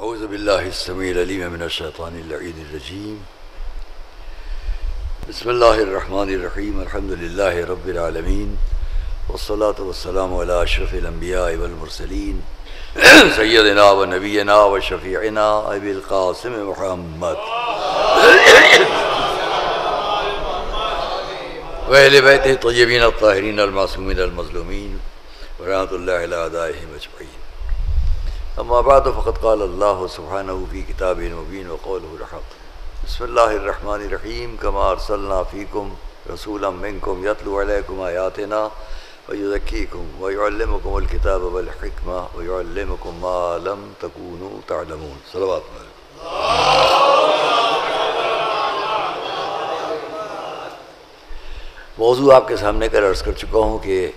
اعوذ باللہ السمیع العلیم من الشیطان اللعین الرجیم بسم اللہ الرحمن الرحیم الحمد للہ رب العالمین والصلاة والسلام علی اشرف الانبیاء والمرسلین سیدنا و نبینا و شفیعنا ابی القاسم محمد و اہل بیتہ الطیبین الطاہرین المعصومین المظلومین ورحمۃ اللہ علی اعدائہم اجمعین. اما بعد فقد قال اللہ سبحانہ فی کتابہ المبین وقولہ الحق. بسم اللہ الرحمن الرحیم. کما ارسلنا فیکم رسولا منکم یتلو علیکم آیاتنا ویزکیکم ویعلمکم الکتاب والحکمہ ویعلمکم ما لم تکونوا تعلمون. صلوات علیکم. موضوع آپ کے سامنے کر عرض کر چکا ہوں کہ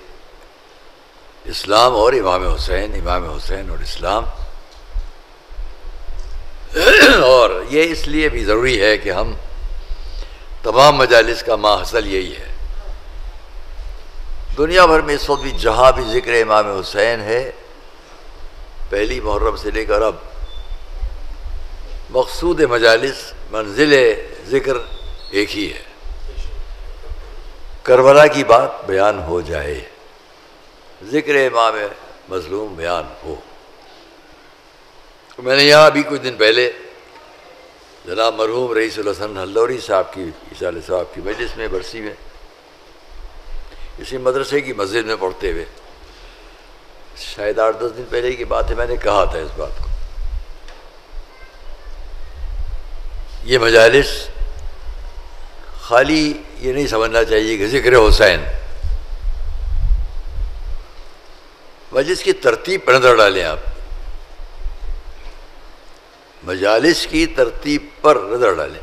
اسلام اور امام حسین اور اسلام، اور یہ اس لیے بھی ضروری ہے کہ ہم تمام مجالس کا ماحصل یہی ہے. دنیا بھر میں اس وقت بھی جہاں بھی ذکر امام حسین ہے، پہلی محرم سے لے کر اب مقصود مجالس، منزل ذکر ایک ہی ہے، کربلا کی بات بیان ہو جائے، ذکر امام مظلوم بیان ہو. میں نے یہاں ابھی کچھ دن پہلے جناب مرحوم رئیس الحسن ہلوری صاحب کی مجلس میں، برسی میں، اسی مدرسے کی مسجد میں پڑھتے ہوئے، شاید 8-10 دن پہلے کی بات ہے، میں نے کہا تھا اس بات کو. یہ مجالس خالی یہ نہیں سمجھنا چاہیے کہ ذکر حسین، مجلس کی ترتیب پر نظر ڈالیں. آپ مجالس کی ترتیب پر نظر ڈالیں.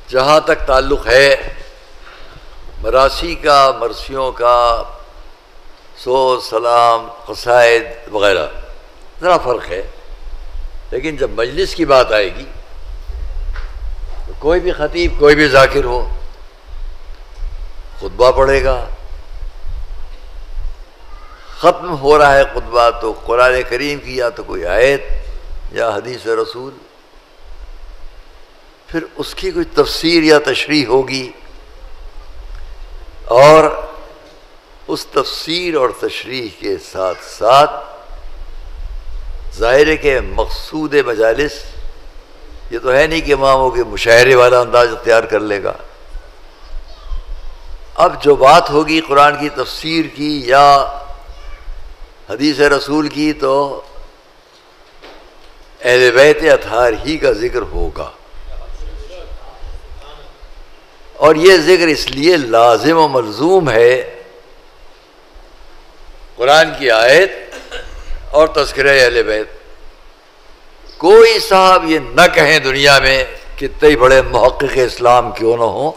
جہاں تک تعلق ہے مراسی کا، مرثیوں کا، سوز، سلام، قصائد وغیرہ، ذرا فرق ہے. لیکن جب مجلس کی بات آئے گی تو کوئی بھی خطیب، کوئی بھی ذاکر ہو، خطبہ پڑھے گا، ختم ہو رہا ہے خطبہ تو قرآن کریم کی یا تو کوئی آیت یا حدیث رسول، پھر اس کی کوئی تفسیر یا تشریح ہوگی، اور اس تفسیر اور تشریح کے ساتھ ساتھ ظاہر ہے کہ مقصود مجالس یہ تو ہے نہیں کہ امام ہو کے مشاعرے والا انداز اختیار کر لے گا. اب جو بات ہوگی قرآن کی تفسیر کی یا حدیث رسول کی تو اہل بیت اطہار ہی کا ذکر ہوگا. اور یہ ذکر اس لیے لازم و ملزوم ہے، قرآن کی آیت اور تذکرہ اہل بیت. کوئی صاحب یہ نہ کہیں دنیا میں کتنے ہی بڑے محقق اسلام کیوں نہ ہوں،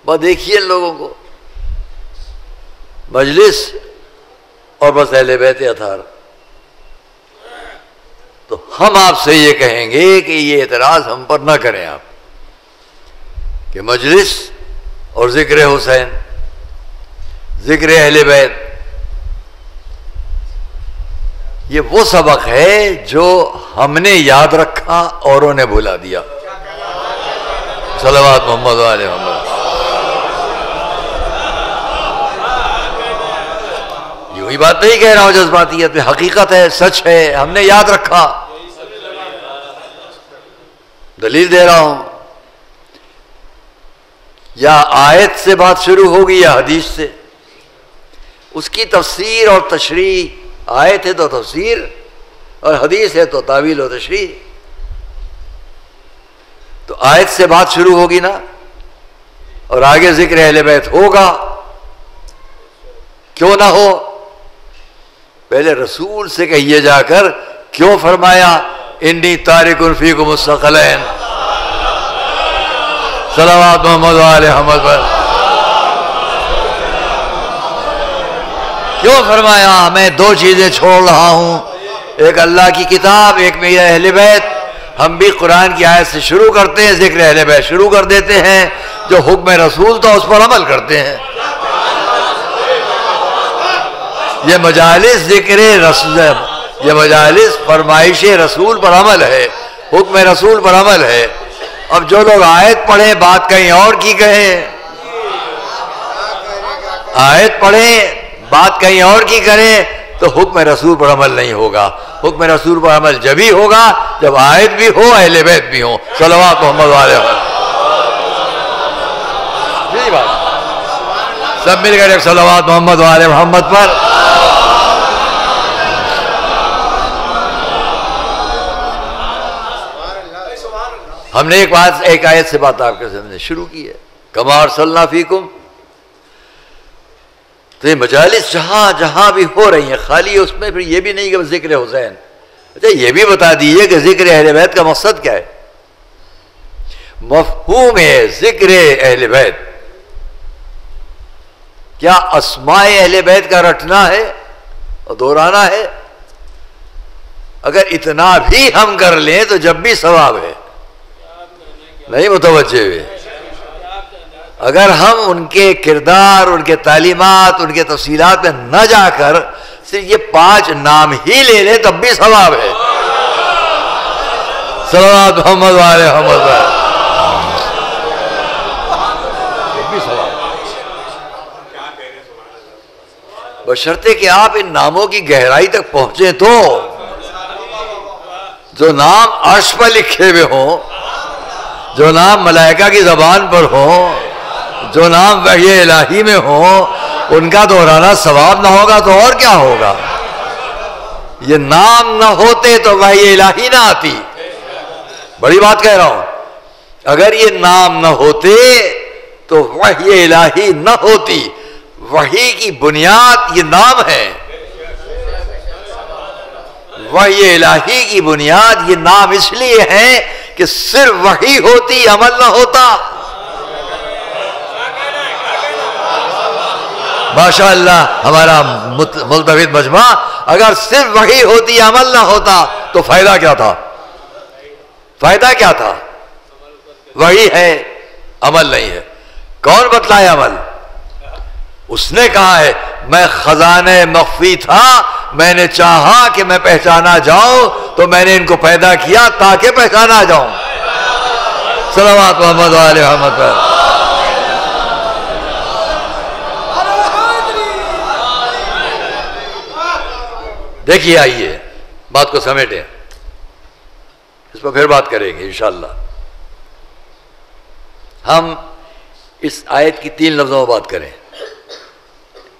بس دیکھیے ان لوگوں کو، مجلس اور بس اہل بیت اطہار. تو ہم آپ سے یہ کہیں گے کہ یہ اعتراض ہم پر نہ کریں آپ کہ مجلس اور ذکر حسین، ذکر اہل بیت، یہ وہ سبق ہے جو ہم نے یاد رکھا، اوروں نے بھلا دیا. صلوات محمد و آل محمد. وہی بات نہیں کہہ رہا ہوں جذباتیت میں، حقیقت ہے، سچ ہے، ہم نے یاد رکھا، دلیل دے رہا ہوں. یا آیت سے بات شروع ہوگی یا حدیث سے، اس کی تفسیر اور تشریح، آیت ہے تو تفسیر اور حدیث ہے تو تاویل و تشریح. تو آیت سے بات شروع ہوگی نا، اور آگے ذکر اہل بیت ہوگا، کیوں نہ ہو. پہلے رسول سے کہیے جا کر، کیوں فرمایا انی تارک فیکم الثقلین. صلوات محمد و آل محمد پر. کیوں فرمایا میں 2 چیزیں چھوڑ رہا ہوں، ایک اللہ کی کتاب، ایک میرا اہل بیت. ہم بھی قرآن کی آیت سے شروع کرتے ہیں، ذکر اہل بیت شروع کر دیتے ہیں، جو حکم رسول تھا اس پر عمل کرتے ہیں. یہ مجالس ذکر رسول، یہ مجالس فرمائش رسول پر عمل ہے، حکم رسول پر عمل ہے۔ اب جو لوگ آیت پڑھیں بات کہیں اور کی کہیں، آیت پڑھیں بات کہیں اور کی کریں تو حکم رسول پر عمل نہیں ہوگا۔ حکم رسول پر عمل جبھی ہوگا جب آیت بھی ہو، اہل بیت بھی ہوں۔ صلوات محمد علیہ وسلم۔ سب مل کر ایک صلوات محمد علیہ محمد پر۔ ہم نے ایک آیت سے بات آپ کے سامنے شروع کی ہے، کما ارسلنا فیکم۔ تو یہ مجالس جہاں جہاں بھی ہو رہی ہیں، خالی اس میں پھر یہ بھی نہیں کہ ذکر حسین، اچھا یہ بھی بتا دیجئے کہ ذکر اہل بیت کا مقصد کیا ہے؟ مفہوم ذکر اہل بیت کیا اسماء اہل بیت کا رٹنا ہے اور دہرانا ہے؟ اگر اتنا بھی ہم کر لیں تو جب بھی ثواب ہے، نہیں متوجہ ہوئے؟ اگر ہم ان کے کردار، ان کے تعلیمات، ان کے تفصیلات میں نہ جا کر صرف یہ 5 نام ہی لے لیں تب بھی ثواب ہے۔ صلوات محمد علیہ محمد۔ بشرطے کہ آپ ان ناموں کی گہرائی تک پہنچیں تو، جو نام عرش پر لکھے ہوئے ہوں، جو نام ملائکہ کی زبان پر ہوں، جو نام وحی الہی میں ہوں، ان کا دہرانا ثواب نہ ہوگا تو اور کیا ہوگا؟ یہ نام نہ ہوتے تو وحی الہی نہ آتی۔ بڑی بات کہہ رہا ہوں، اگر یہ نام نہ ہوتے تو وحی الہی نہ ہوتی۔ وحی کی بنیاد یہ نام ہے، وحی الہی کی بنیاد یہ نام اس لیے ہے کہ صرف وحی ہوتی عمل نہ ہوتا۔ ماشاءاللہ ہمارا ملتفت مجمع، اگر صرف وحی ہوتی عمل نہ ہوتا تو فائدہ کیا تھا؟ فائدہ کیا تھا؟ وحی ہے عمل نہیں ہے۔ کون بتلائے عمل؟ اس نے کہا ہے میں خزانہ مخفی تھا، میں نے چاہا کہ میں پہچانا جاؤں تو میں نے ان کو پیدا کیا تاکہ پہچانا جاؤں۔ صلوات محمد علیہ محمد پر۔ دیکھیے آئیے بات کو سمیٹیں، اس پر پھر بات کریں گے انشاءاللہ۔ ہم اس آیت کی 3 لفظوں میں بات کریں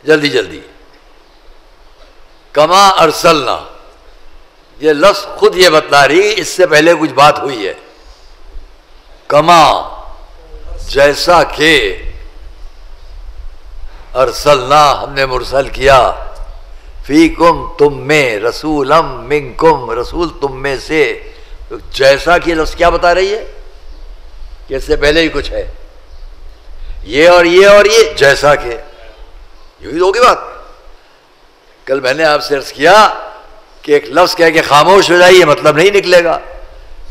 جلدی جلدی۔ کما ارسلنا، یہ لفظ خود یہ بتلا رہی اس سے پہلے کچھ بات ہوئی ہے۔ کما جیسا کہ، ارسلنا ہم نے مرسل کیا، فیکم تم میں، رسولم منکم رسول تم میں سے۔ تو جیسا کہ لفظ کیا بتا رہی ہے کہ اس سے پہلے ہی کچھ ہے، یہ اور یہ اور یہ جیسا کہ، یوں ہی ہوگی بات۔ کل میں نے آپ سے عرض کیا کہ ایک لفظ کہہ کے خاموش ہو جائیے مطلب نہیں نکلے گا،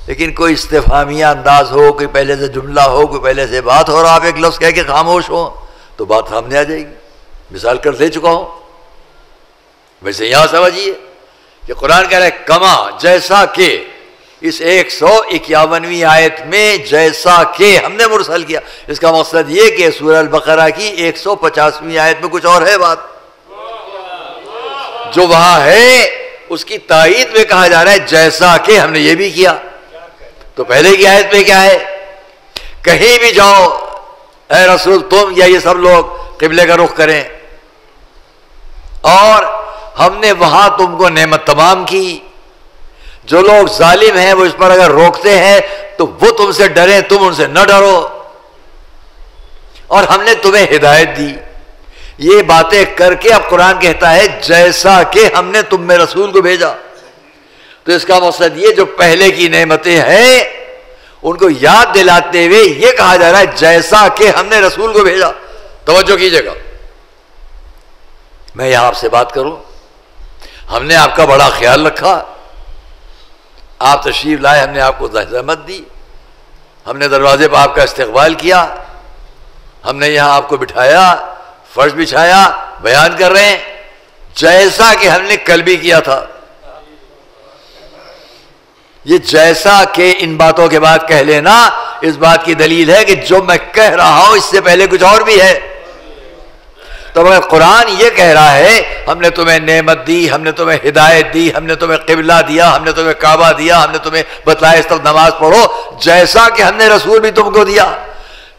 لیکن کوئی استفہامیہ انداز ہو، کوئی پہلے سے جملہ ہو، کوئی پہلے سے بات ہو، اور آپ ایک لفظ کہہ کے خاموش ہو تو بات سامنے آ جائے گی۔ مثال کر دے چکا ہوں، ویسے یہاں سمجھیے کہ قرآن کہہ رہا ہے کما جیسا کہ، اس 151ویں آیت میں جیسا کہ ہم نے مرسل کیا۔ اس کا مقصد یہ کہ سورہ البقرہ کی 150ویں آیت میں کچھ اور ہے بات، جو وہاں ہے اس کی تائید میں کہا جا رہا ہے جیسا کہ ہم نے یہ بھی کیا۔ تو پہلے کی آیت میں کیا ہے؟ کہیں بھی جاؤ اے رسول تم یا یہ سب لوگ قبلے کا رخ کریں، اور ہم نے وہاں تم کو نعمت تمام کی۔ جو لوگ ظالم ہیں وہ اس پر اگر روکتے ہیں تو وہ تم سے ڈریں، تم ان سے نہ ڈرو، اور ہم نے تمہیں ہدایت دی۔ یہ باتیں کر کے اب قرآن کہتا ہے جیسا کہ ہم نے تم میں رسول کو بھیجا۔ تو اس کا مقصد یہ جو پہلے کی نعمتیں ہیں ان کو یاد دلاتے ہوئے یہ کہا جا رہا ہے جیسا کہ ہم نے رسول کو بھیجا۔ توجہ کیجئے گا، میں یہاں آپ سے بات کروں، ہم نے آپ کا بڑا خیال رکھا، آپ تشریف لائے، ہم نے آپ کو زحمت دی، ہم نے دروازے پہ آپ کا استقبال کیا، ہم نے یہاں آپ کو بٹھایا، فرش بچھایا، بیان کر رہے ہیں جیسا کہ ہم نے کل بھی کیا تھا. یہ جیسا کہ ان باتوں کے بعد کہہ لینا اس بات کی دلیل ہے کہ جو میں کہہ رہا ہوں اس سے پہلے کچھ اور بھی ہے. تو اگر قرآن یہ کہہ رہا ہے ہم نے تمہیں نعمت دی, ہم نے تمہیں ہدایت دی, ہم نے تمہیں قبلہ دیا, ہم نے تمہیں کعبہ دیا, ہم نے تمہیں بتلایا اس طرف نماز پڑھو جیسا کہ ہم نے رسول بھی تم کو دیا,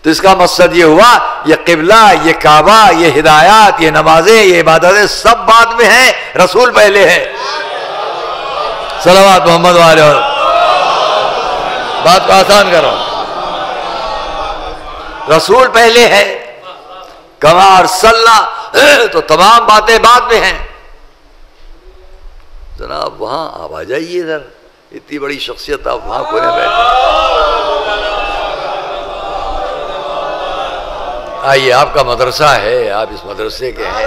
تو اس کا مقصد یہ ہوا یہ قبلہ, یہ کعبہ, یہ ہدایات, یہ نمازیں, یہ عبادتیں سب بعد میں ہیں, رسول پہلے ہے. صلوات محمد والے. بات کو آسان کرو, رسول پہلے ہے. کما ارسلنا تو تمام باتیں بعد میں ہیں. جناب وہاں آپ آ جائیے ادھر, اتنی بڑی شخصیت آپ وہاں کونے بیٹھے. آئیے, آپ کا مدرسہ ہے, آپ اس مدرسے کے ہیں.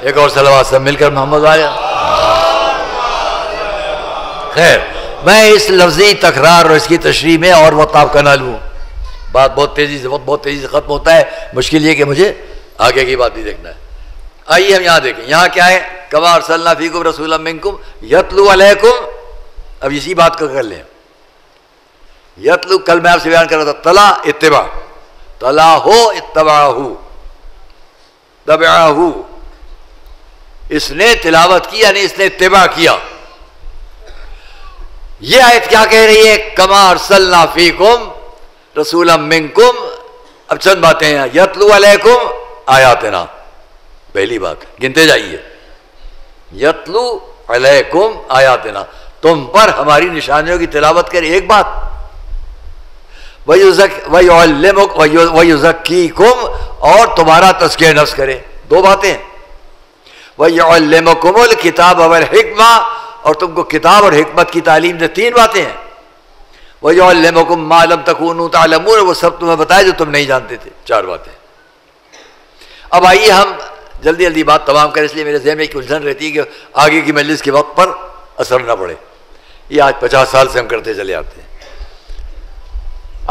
ایک اور صلوات سب مل کر محمد آیا. خیر, میں اس لفظی تکرار اور اس کی تشریح میں اور وقت آپ کا نہ لوں, بات بہت تیزی سے ختم ہوتا ہے. مشکل یہ کہ مجھے آگے کی بات بھی دیکھنا ہے. آئیے ہم یہاں دیکھیں, یہاں کیا ہے؟ کما ارسلنا فیکم رسولا منکم یتلو علیکم. اب اسی بات کو کر لیں. یتلو کل میں آپ سے بیان کر رہا تھا, تلا اتباع, تلا ہو اتباع ہو, تبع ہو. اس نے تلاوت کی یعنی اس نے اتباع کیا. یہ آیت کیا کہہ رہی ہے؟ کما ارسلنا فیکم رسولا منکم. اب چند باتیں ہیں. یتلو علیکم آیاتنا, پہلی بات گنتے جائیے. یتلو علیکم آیاتنا, تم پر ہماری نشانیوں کی تلاوت کرے, ایک بات. وَيُزَكِّيكُمْ, اور تمہارا تزکیہ نفس کرے, دو باتیں. وَيُعَلِّمُكُمُ الْكِتَابَ وَالْحِكْمَةَ, اور تم کو کتاب اور حکمت کی تعلیم دے, تین باتیں ہیں. وَيُعَلِّمُكُمْ مَا لَمْ تَكُونُوا تَعْلَمُونَ, وہ سب تمہیں بتائے جو تم نہیں جانتے تھے, چار باتیں. اب آئیے ہم جلدی جلدی بات تمام کریں, اس لیے میرے ذہن میں ایک الجھن رہتی ہے کہ آگے کی مجلس کے وقت پر اثر نہ پڑے. یہ آج 50 سال سے ہم کرتے چلے آتے ہیں,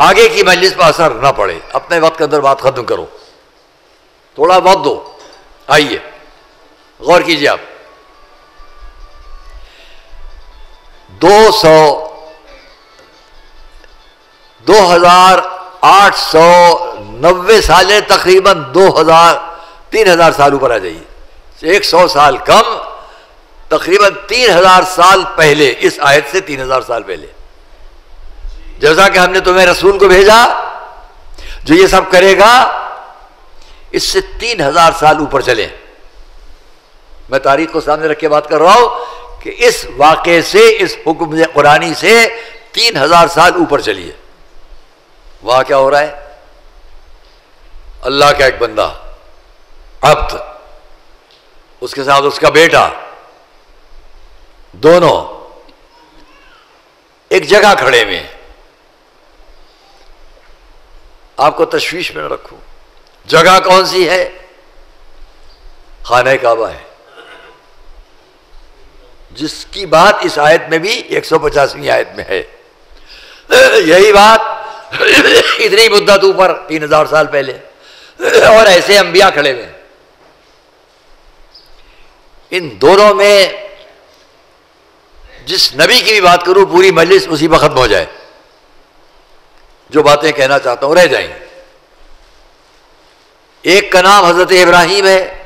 آگے کی مجلس پر اثر نہ پڑے. اپنے وقت کے اندر بات ختم کرو, تھوڑا وقت دو. آئیے غور کیجیے آپ. 2890 سال ہے, تقریباً 3000 سال اوپر آ جائیے, 100 سال کم, تقریباً 3000 سال پہلے, اس آیت سے 3000 سال پہلے, جیسا کہ ہم نے تمہیں رسول کو بھیجا جو یہ سب کرے گا, اس سے 3000 سال اوپر چلیں. میں تاریخ کو سامنے رکھ کے بات کر رہا ہوں کہ اس واقعے سے, اس حکم قرآنی سے 3000 سال اوپر چلیے. وہاں کیا ہو رہا ہے؟ اللہ کا ایک بندہ عبد, اس کے ساتھ اس کا بیٹا, دونوں ایک جگہ کھڑے ہوئے ہیں. آپ کو تشویش میں نہ رکھوں, جگہ کون سی ہے؟ خانہ کعبہ ہے, جس کی بات اس آیت میں بھی 150ویں آیت میں ہے. یہی بات اتنی مدت اوپر 3000 سال پہلے, اور ایسے انبیاء کھڑے ہوئے. ان دونوں میں جس نبی کی بھی بات کروں پوری مجلس اسی پر ختم ہو جائے, جو باتیں کہنا چاہتا ہوں رہ جائیں. ایک کا نام حضرت ابراہیم ہے,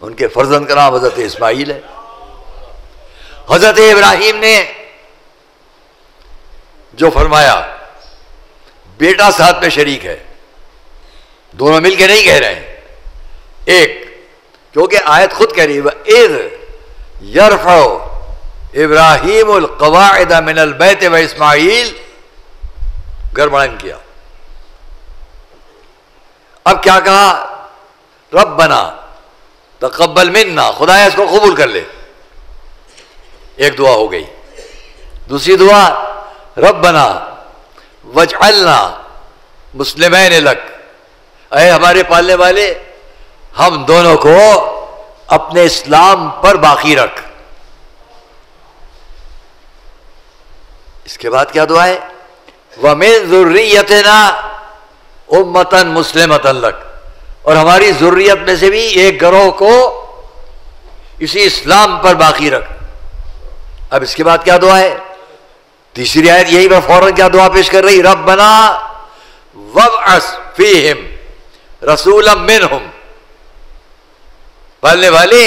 ان کے فرزند کا نام حضرت اسماعیل ہے. حضرت ابراہیم نے جو فرمایا, بیٹا ساتھ میں شریک ہے, دونوں مل کے نہیں کہہ رہے ہیں. ایک کیونکہ آیت خود کہہ رہی ہے وَإِذْ يَرْفَعُ إِبْرَاهِيمُ الْقَوَاعِدَ مِنَ الْبَيْتِ وَإِسْمَاعِيلُ, گھر بڑھائیں کیا. اب کیا کہا؟ ربنا تقبل منا, خدایا اس کو قبول کر لے. ایک دعا ہو گئی. دوسری دعا ربنا وجعلنا مسلمین لک, اے ہمارے پالنے والے ہم دونوں کو اپنے اسلام پر باقی رکھ. اس کے بعد کیا دعا ہے؟ وَمِن ذُرِّيَّتِنَا أُمَّةً مُسْلِمَةً لَكَ، اور ہماری ذریت میں سے بھی ایک گروہ کو اسی اسلام پر باقی رکھ۔ اب اس کے بعد کیا دعا ہے؟ تیسری آیت یہی پر فوراً کیا دعا پیش کر رہی؟ ربنا وابعث فیہم رسولا منہم، پڑھنے والے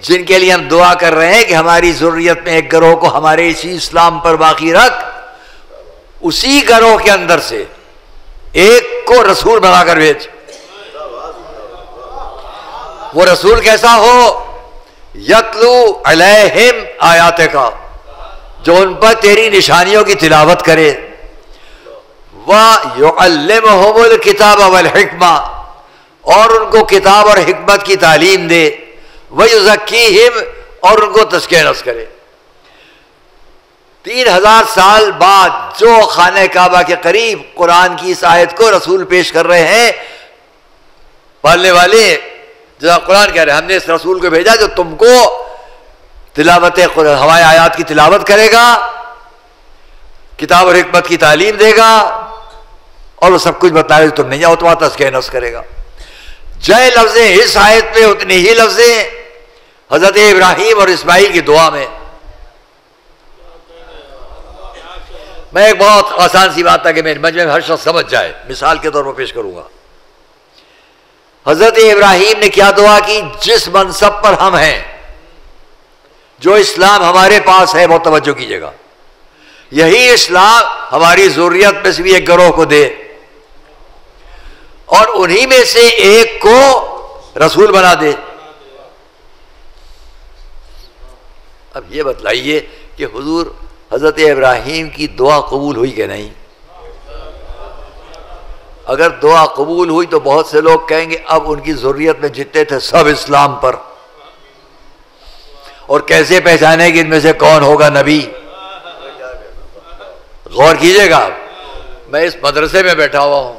جن کے لیے ہم دعا کر رہے ہیں کہ ہماری ذریت میں ایک گروہ کو ہمارے اسی اسلام پر باقی رکھ، اسی گروہ کے اندر سے ایک کو رسول بنا کر بھیج۔ وہ رسول کیسا ہو؟ یتلو علیہم آیاتک، جو ان پر تیری نشانیوں کی تلاوت کرے، وَيُعَلِّمُهُمُ الْكِتَابَ وَالْحِکْمَةَ، اور ان کو کتاب اور حکمت کی تعلیم دے، وَيُزَکِّیہم، اور ان کو تزکیہ نفس کرے۔ 3000 سال بعد جو خانہ کعبہ کے قریب قرآن کی اس آیت کو رسول پیش کر رہے ہیں، پڑھنے والے جو قرآن کہہ رہے ہیں ہم نے اس رسول کو بھیجا جو تم کو تلاوت ہمارے آیات کی تلاوت کرے گا، کتاب اور حکمت کی تعلیم دے گا، اور وہ سب کچھ بتائے جو تم نہیں جاؤ، تمہارا تزکیہ نفس کرے گا۔ جے لفظیں اس آیت میں اتنی ہی لفظیں حضرت ابراہیم اور اسماعیل کی دعا میں۔ میں ایک بہت آسان سی بات تاکہ میرے مجمع میں ہر شخص سمجھ جائے، مثال کے طور پر پیش کروں گا۔ حضرت ابراہیم نے کیا دعا کی؟ جس منصب پر ہم ہیں، جو اسلام ہمارے پاس ہے، بہت توجہ کیجیے گا، یہی اسلام ہماری ذریت میں سے بھی ایک گروہ کو دے، اور انہی میں سے ایک کو رسول بنا دے۔ اب یہ بتلائیے کہ حضور حضرت ابراہیم کی دعا قبول ہوئی کہ نہیں؟ اگر دعا قبول ہوئی تو بہت سے لوگ کہیں گے اب ان کی ذریت میں جتنے تھے سب اسلام پر، اور کیسے پہچانے کہ ان میں سے کون ہوگا نبی؟ غور کیجئے گا، میں اس مدرسے میں بیٹھا ہوا ہوں،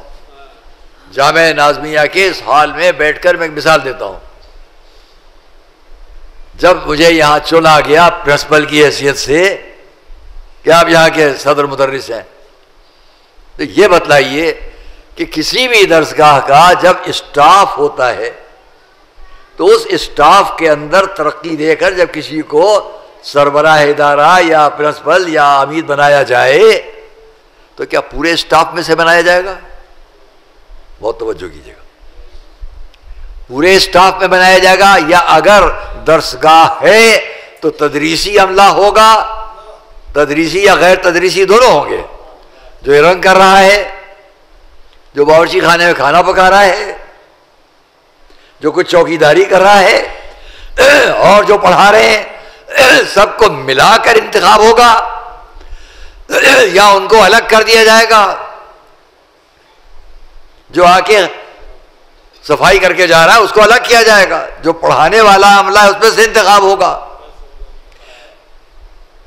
جامعہ ناظمیہ کے اس ہال میں بیٹھ کر میں ایک مثال دیتا ہوں۔ جب مجھے یہاں چنا گیا پرنسپل کی حیثیت سے کہ آپ یہاں کے صدر مدرس ہیں، تو یہ بتلائیے کہ کسی بھی درسگاہ کا جب اسٹاف ہوتا ہے تو اس اسٹاف کے اندر ترقی دے کر جب کسی کو سربراہ ادارہ یا پرنسپل یا عمید بنایا جائے تو کیا پورے اسٹاف میں سے بنایا جائے گا؟ بہت توجہ کیجیے گا، پورے اسٹاف میں بنایا جائے گا، یا اگر درسگاہ ہے تو تدریسی عملہ ہوگا، تدریسی یا غیر تدریسی دونوں ہوں گے، جو رنگ کر رہا ہے، جو باورچی خانے میں کھانا پکا رہا ہے، جو کچھ چوکیداری کر رہا ہے، اور جو پڑھا رہے ہیں، سب کو ملا کر انتخاب ہوگا، یا ان کو الگ کر دیا جائے گا؟ جو آ کے صفائی کر کے جا رہا ہے اس کو الگ کیا جائے گا، جو پڑھانے والا عملہ ہے اس میں سے انتخاب ہوگا۔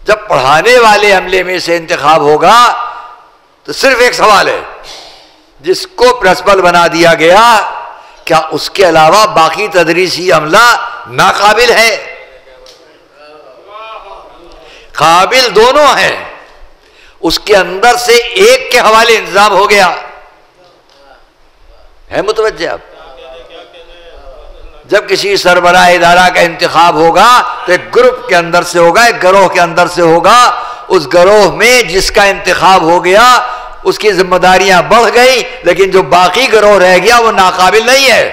جب پڑھانے والے عملے میں سے انتخاب ہوگا تو صرف ایک سوال ہے، جس کو پرنسپل بنا دیا گیا کیا اس کے علاوہ باقی تدریسی عملہ ناقابل ہے؟ قابل دونوں ہیں، اس کے اندر سے ایک کے حوالے انتظام ہو گیا ہے۔ متوجہ آپ؟ جب کسی سربراہ ادارہ کا انتخاب ہوگا تو ایک گروپ کے اندر سے ہوگا، ایک گروہ کے اندر سے ہوگا، اس گروہ میں جس کا انتخاب ہو گیا اس کی ذمہ داریاں بڑھ گئی، لیکن جو باقی گروہ رہ گیا وہ ناقابل نہیں ہے۔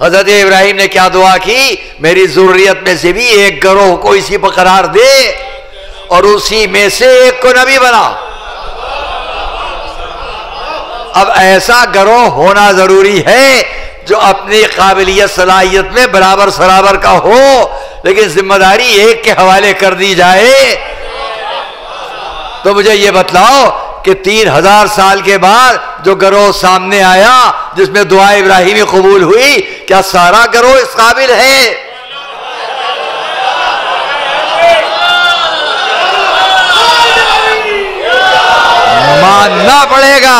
حضرت ابراہیم نے کیا دعا کی؟ میری ذریت میں سے بھی ایک گروہ کو اسی پر قرار دے اور اسی میں سے ایک کو نبی بنا۔ اب ایسا گروہ ہونا ضروری ہے جو اپنی قابلیت صلاحیت میں برابر سرابر کا ہو، لیکن ذمہ داری ایک کے حوالے کر دی جائے۔ تو مجھے یہ بتلاؤ کہ 3000 سال کے بعد جو گروہ سامنے آیا جس میں دعا ابراہیمی قبول ہوئی، کیا سارا گروہ اس قابل ہے؟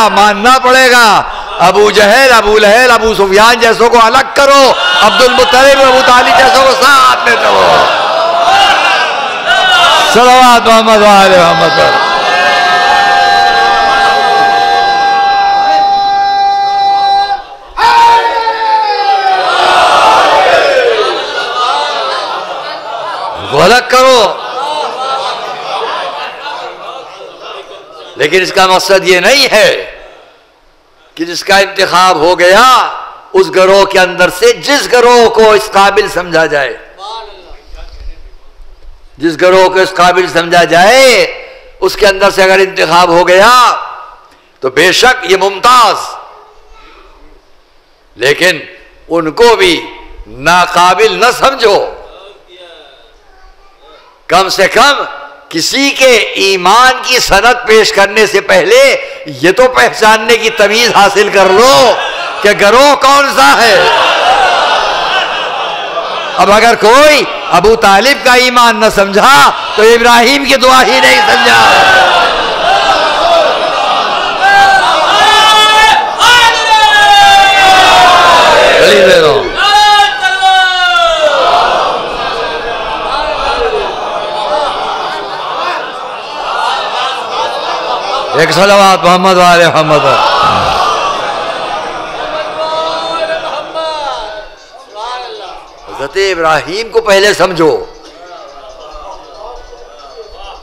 ماننا پڑے گا۔ ابو جہل، ابو لہل، ابو سفیان جیسوں کو الگ کرو، عبد المطلب، ابو طالب جیسوں کو ساتھ میں کرو۔ صلوات محمد و آل محمد. الگ کرو، لیکن اس کا مقصد یہ نہیں ہے کہ جس کا انتخاب ہو گیا اس گروہ کے اندر سے جس گروہ کو اس قابل سمجھا جائے، جس گروہ کو اس قابل سمجھا جائے اس کے اندر سے اگر انتخاب ہو گیا تو بے شک یہ ممتاز، لیکن ان کو بھی ناقابل نہ سمجھو. کم سے کم کسی کے ایمان کی سند پیش کرنے سے پہلے یہ تو پہچاننے کی تمیز حاصل کر لو کہ گروہ کون سا ہے. اب اگر کوئی ابو طالب کا ایمان نہ سمجھا تو ابراہیم کی دعا ہی نہیں سمجھا. ایک صلوات محمد و آل محمد. حضرت ابراہیم کو پہلے سمجھو.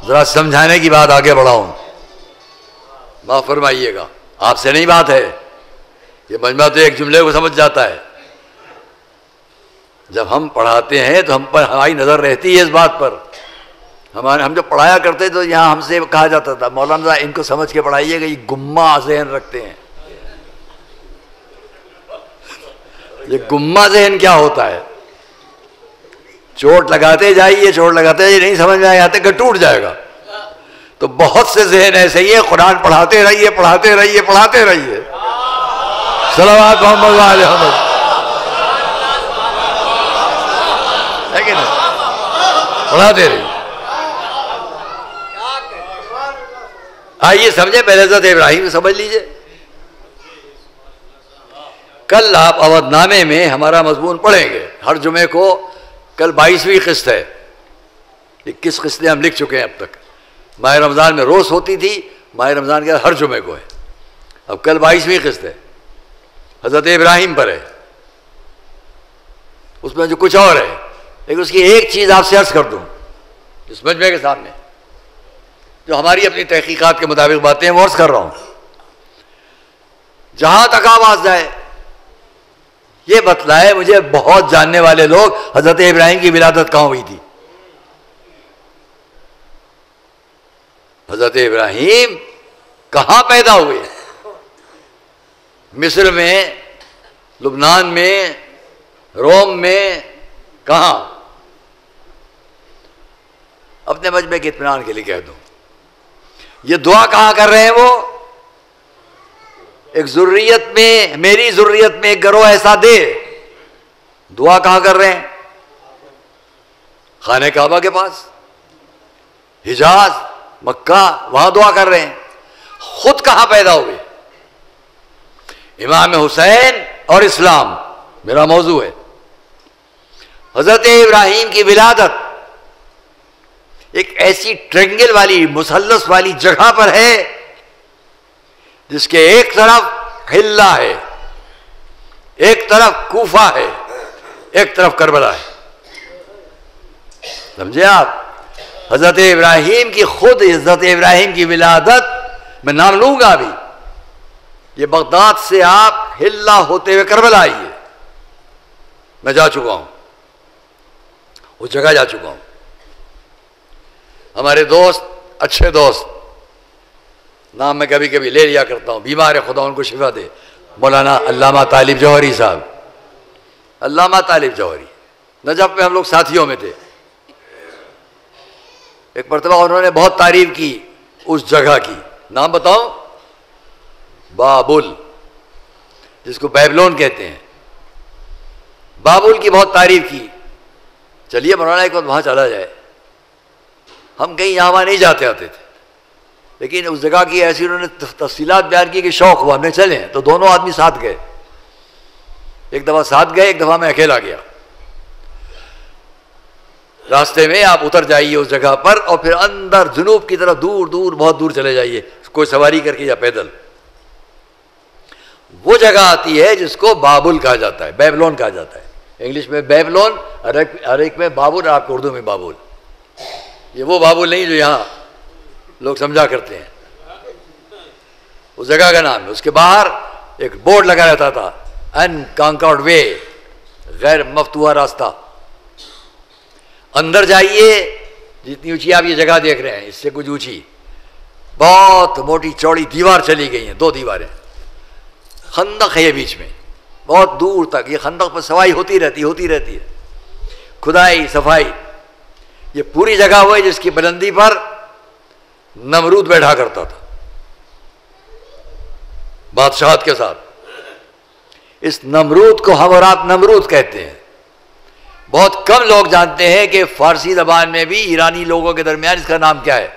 ذرا سمجھانے کی بات آگے بڑھاؤں، معاف فرمائیے گا، آپ سے نہیں بات ہے، یہ مجمع تو ایک جملے کو سمجھ جاتا ہے. جب ہم پڑھاتے ہیں تو ہم پر ہماری نظر رہتی ہے اس بات پر. ہم جو پڑھایا کرتے تو یہاں ہم سے کہا جاتا تھا مولانا ان کو سمجھ کے پڑھائیے گا، یہ گمہ ذہن رکھتے ہیں. یہ گمہ ذہن کیا ہوتا ہے؟ چوٹ لگاتے جائیے، چوٹ لگاتے جائیے، نہیں سمجھ میں آتے کہ ٹوٹ جائے گا. تو بہت سے ذہن ایسے ہی ہے، قرآن پڑھاتے رہیے پڑھاتے رہیے پڑھاتے رہیے. صلوات محمد و آل محمد. ہے کہ نہیں؟ پڑھاتے رہیے. آئیے سمجھے، پہلے حضرت ابراہیم سمجھ لیجئے. کل آپ اودھ نامے میں ہمارا مضمون پڑھیں گے ہر جمعے کو. کل 22ویں قسط ہے، 21 قسطیں ہم لکھ چکے ہیں اب تک. ماہ رمضان میں روز ہوتی تھی، ماہ رمضان کے ہر جمعے کو ہے. اب کل 22ویں قسط ہے، حضرت ابراہیم پر ہے. اس میں جو کچھ اور ہے، لیکن اس کی ایک چیز آپ سے عرض کر دوں اس مجمع کے سامنے، جو ہماری اپنی تحقیقات کے مطابق باتیں ہیں وہ عرض کر رہا ہوں. جہاں تک آواز جائے یہ بتلائے مجھے بہت جاننے والے لوگ حضرت ابراہیم کی ولادت کہاں ہوئی تھی. حضرت ابراہیم کہاں پیدا ہوئے؟ مصر میں، لبنان میں، روم میں، کہاں؟ اپنے مجمع کے اطمینان کے لیے کہہ دوں، یہ دعا کہاں کر رہے ہیں؟ وہ ایک ذریت میں، میری ذریت میں ایک گروہ ایسا دے. دعا کہاں کر رہے ہیں؟ خانہ کعبہ کے پاس، حجاز، مکہ، وہاں دعا کر رہے ہیں. خود کہاں پیدا ہوئے؟ امام حسین اور اسلام میرا موضوع ہے. حضرت ابراہیم کی ولادت ایک ایسی ٹرینگل والی، مثلث والی جگہ پر ہے جس کے ایک طرف حلہ ہے، ایک طرف کوفہ ہے، ایک طرف کربلا ہے. سمجھے آپ؟ حضرت ابراہیم کی خود حضرت ابراہیم کی ولادت، میں نام لوں گا ابھی، یہ بغداد سے آپ حلہ ہوتے ہوئے کربلا آئیے. میں جا چکا ہوں، اس جگہ جا چکا ہوں. ہمارے دوست، اچھے دوست، نام میں کبھی کبھی لے لیا کرتا ہوں، بیمار ہے، خدا ان کو شفا دے، مولانا علامہ طالب جوہری صاحب. علامہ طالب جوہری نجف میں ہم لوگ ساتھیوں میں تھے. ایک مرتبہ انہوں نے بہت تعریف کی اس جگہ کی. نام بتاؤں؟ بابل، جس کو بیبلون کہتے ہیں. بابل کی بہت تعریف کی. چلیے مولانا ایک وقت وہاں چلا جائے. ہم کہیں یہاں وہاں نہیں جاتے آتے تھے، لیکن اس جگہ کی ایسی انہوں نے تفصیلات بیان کی کہ شوق ہوا ہمیں چلیں. تو دونوں آدمی ساتھ گئے. ایک دفعہ ساتھ گئے، ایک دفعہ میں اکیلا گیا. راستے میں آپ اتر جائیے اس جگہ پر، اور پھر اندر جنوب کی طرف دور دور بہت دور چلے جائیے، کوئی سواری کر کے یا پیدل. وہ جگہ آتی ہے جس کو بابل کہا جاتا ہے، بیبلون کہا جاتا ہے. انگلش میں بیبلون، عربک میں بابل، آپ کو اردو میں بابل. یہ وہ بابل نہیں جو یہاں لوگ سمجھا کرتے ہیں، اس جگہ کا نام ہے. اس کے باہر ایک بورڈ لگا رہتا تھا، انکانکرڈ وے، غیر مفتوحہ راستہ. اندر جائیے، جتنی اونچی آپ یہ جگہ دیکھ رہے ہیں اس سے کچھ اونچی بہت موٹی چوڑی دیوار چلی گئی ہیں، 2 دیواریں. خندق ہے یہ بیچ میں، بہت دور تک یہ خندق پر صفائی ہوتی رہتی ہے، کھدائی صفائی. یہ پوری جگہ وہ ہے جس کی بلندی پر نمرود بیٹھا کرتا تھا بادشاہت کے ساتھ. اس نمرود کو ہم اور آپ نمرود کہتے ہیں. بہت کم لوگ جانتے ہیں کہ فارسی زبان میں بھی ایرانی لوگوں کے درمیان اس کا نام کیا ہے.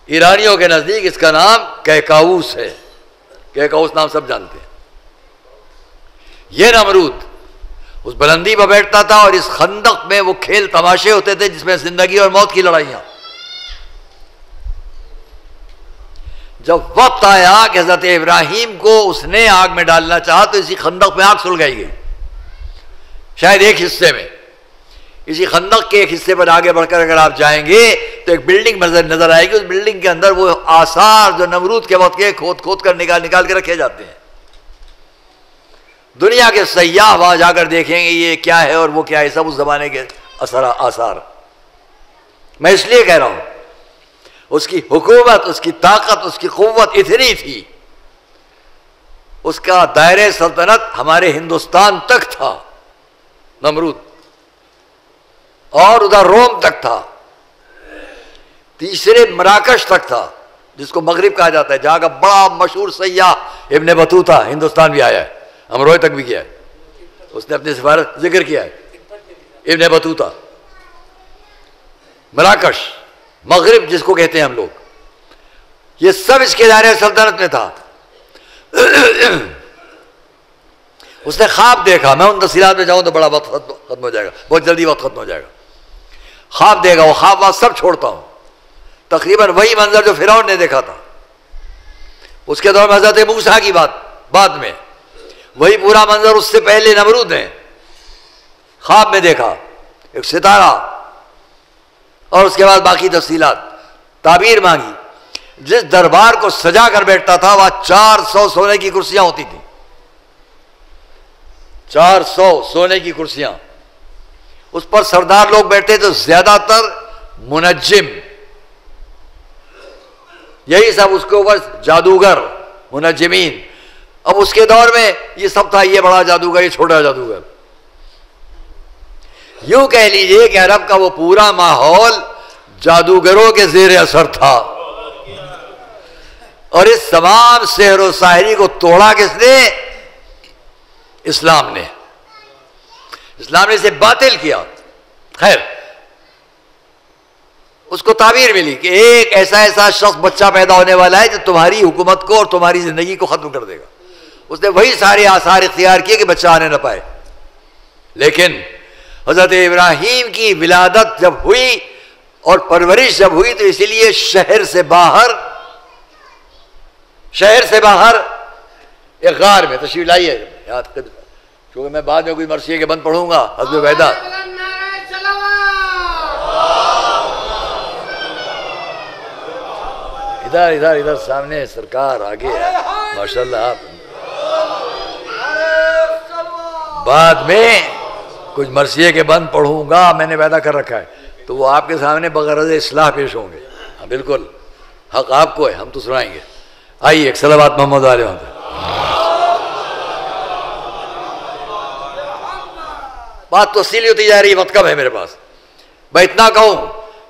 ایرانیوں کے نزدیک اس کا نام کہکاؤس ہے. کہکاؤس نام سب جانتے ہیں. یہ نمرود اس بلندی پر بیٹھتا تھا، اور اس خندق میں وہ کھیل تماشے ہوتے تھے جس میں زندگی اور موت کی لڑائیاں. جب وقت آیا کہ حضرت ابراہیم کو اس نے آگ میں ڈالنا چاہا تو اسی خندق میں آگ سلگائی گئی. شاید ایک حصے میں، اسی خندق کے ایک حصے پر آگے بڑھ کر اگر آپ جائیں گے تو ایک بلڈنگ نظر آئے گی. اس بلڈنگ کے اندر وہ آثار جو نمرود کے وقت کے کھود کر نکال کے رکھے جاتے ہیں. دنیا کے سیاح وہاں جا کر دیکھیں گے یہ کیا ہے اور وہ کیا ہے، سب اس زمانے کے آثار. میں اس لیے کہہ رہا ہوں اس کی حکومت، اس کی طاقت، اس کی قوت اتنی تھی، اس کا دائرہ سلطنت ہمارے ہندوستان تک تھا نمرود، اور ادھر روم تک تھا، تیسرے مراکش تک تھا جس کو مغرب کہا جاتا ہے، جہاں کا بڑا مشہور سیاح ابن بطوطہ ہندوستان بھی آیا ہے، امروہے تک بھی گیا ہے، اس نے اپنی سفارت ذکر کیا ہے. ابن بطوطہ مراکش، مغرب جس کو کہتے ہیں ہم لوگ، یہ سب اس کے دائرہ سلطنت میں تھا. اس نے خواب دیکھا، میں ان تفصیلات میں جاؤں تو بڑا وقت ختم ہو جائے گا، بہت جلدی وقت ختم ہو جائے گا. خواب دیکھا، وہ خواب وہاں سب چھوڑتا ہوں، تقریباً وہی منظر جو فرعون نے دیکھا تھا اس کے دور میں حضرت موسیٰ کی بعد میں، وہی پورا منظر اس سے پہلے نمرود نے خواب میں دیکھا، ایک ستارہ، اور اس کے بعد باقی تفصیلات. تعبیر مانگی. جس دربار کو سجا کر بیٹھتا تھا وہاں 400 سونے کی کرسیاں ہوتی تھیں، 400 سونے کی کرسیاں. اس پر سردار لوگ بیٹھتے تو زیادہ تر منجم، یہی سب اس کے اوپر جادوگر، منجمین. اب اس کے دور میں یہ سب تھا، یہ بڑا جادوگر، یہ چھوٹا جادوگر. یوں کہہ لیجئے کہ عرب کا وہ پورا ماحول جادوگروں کے زیر اثر تھا. اور اس تمام سحر و ساحری کو توڑا کس نے؟ اسلام نے. اسلام نے اسے باطل کیا. خیر، اس کو تعبیر ملی کہ ایک ایسا شخص بچہ پیدا ہونے والا ہے جو تمہاری حکومت کو اور تمہاری زندگی کو ختم کر دے گا. اس نے وہی سارے آثار اختیار کیے کہ بچہ آنے نہ پائے. لیکن حضرت ابراہیم کی ولادت جب ہوئی اور پرورش جب ہوئی تو اسی لیے شہر سے باہر ایک غار میں تشریف لائیے. کیونکہ میں بعد میں کوئی مرثیے کے بند پڑھوں گا حسب وعدہ. ادھر سامنے سرکار آگے ہے ماشاءاللہ. آپ بعد میں کچھ مرثیے کے بند پڑھوں گا، میں نے وعدہ کر رکھا ہے، تو وہ آپ کے سامنے بغرض اصلاح پیش ہوں گے. ہاں بالکل حق آپ کو ہے، ہم تو سنائیں گے. آئیے ایک صلوات محمد علیہ وسلم. بات تفصیلی ہوتی جا رہی ہے، وقت کم ہے میرے پاس. میں اتنا کہوں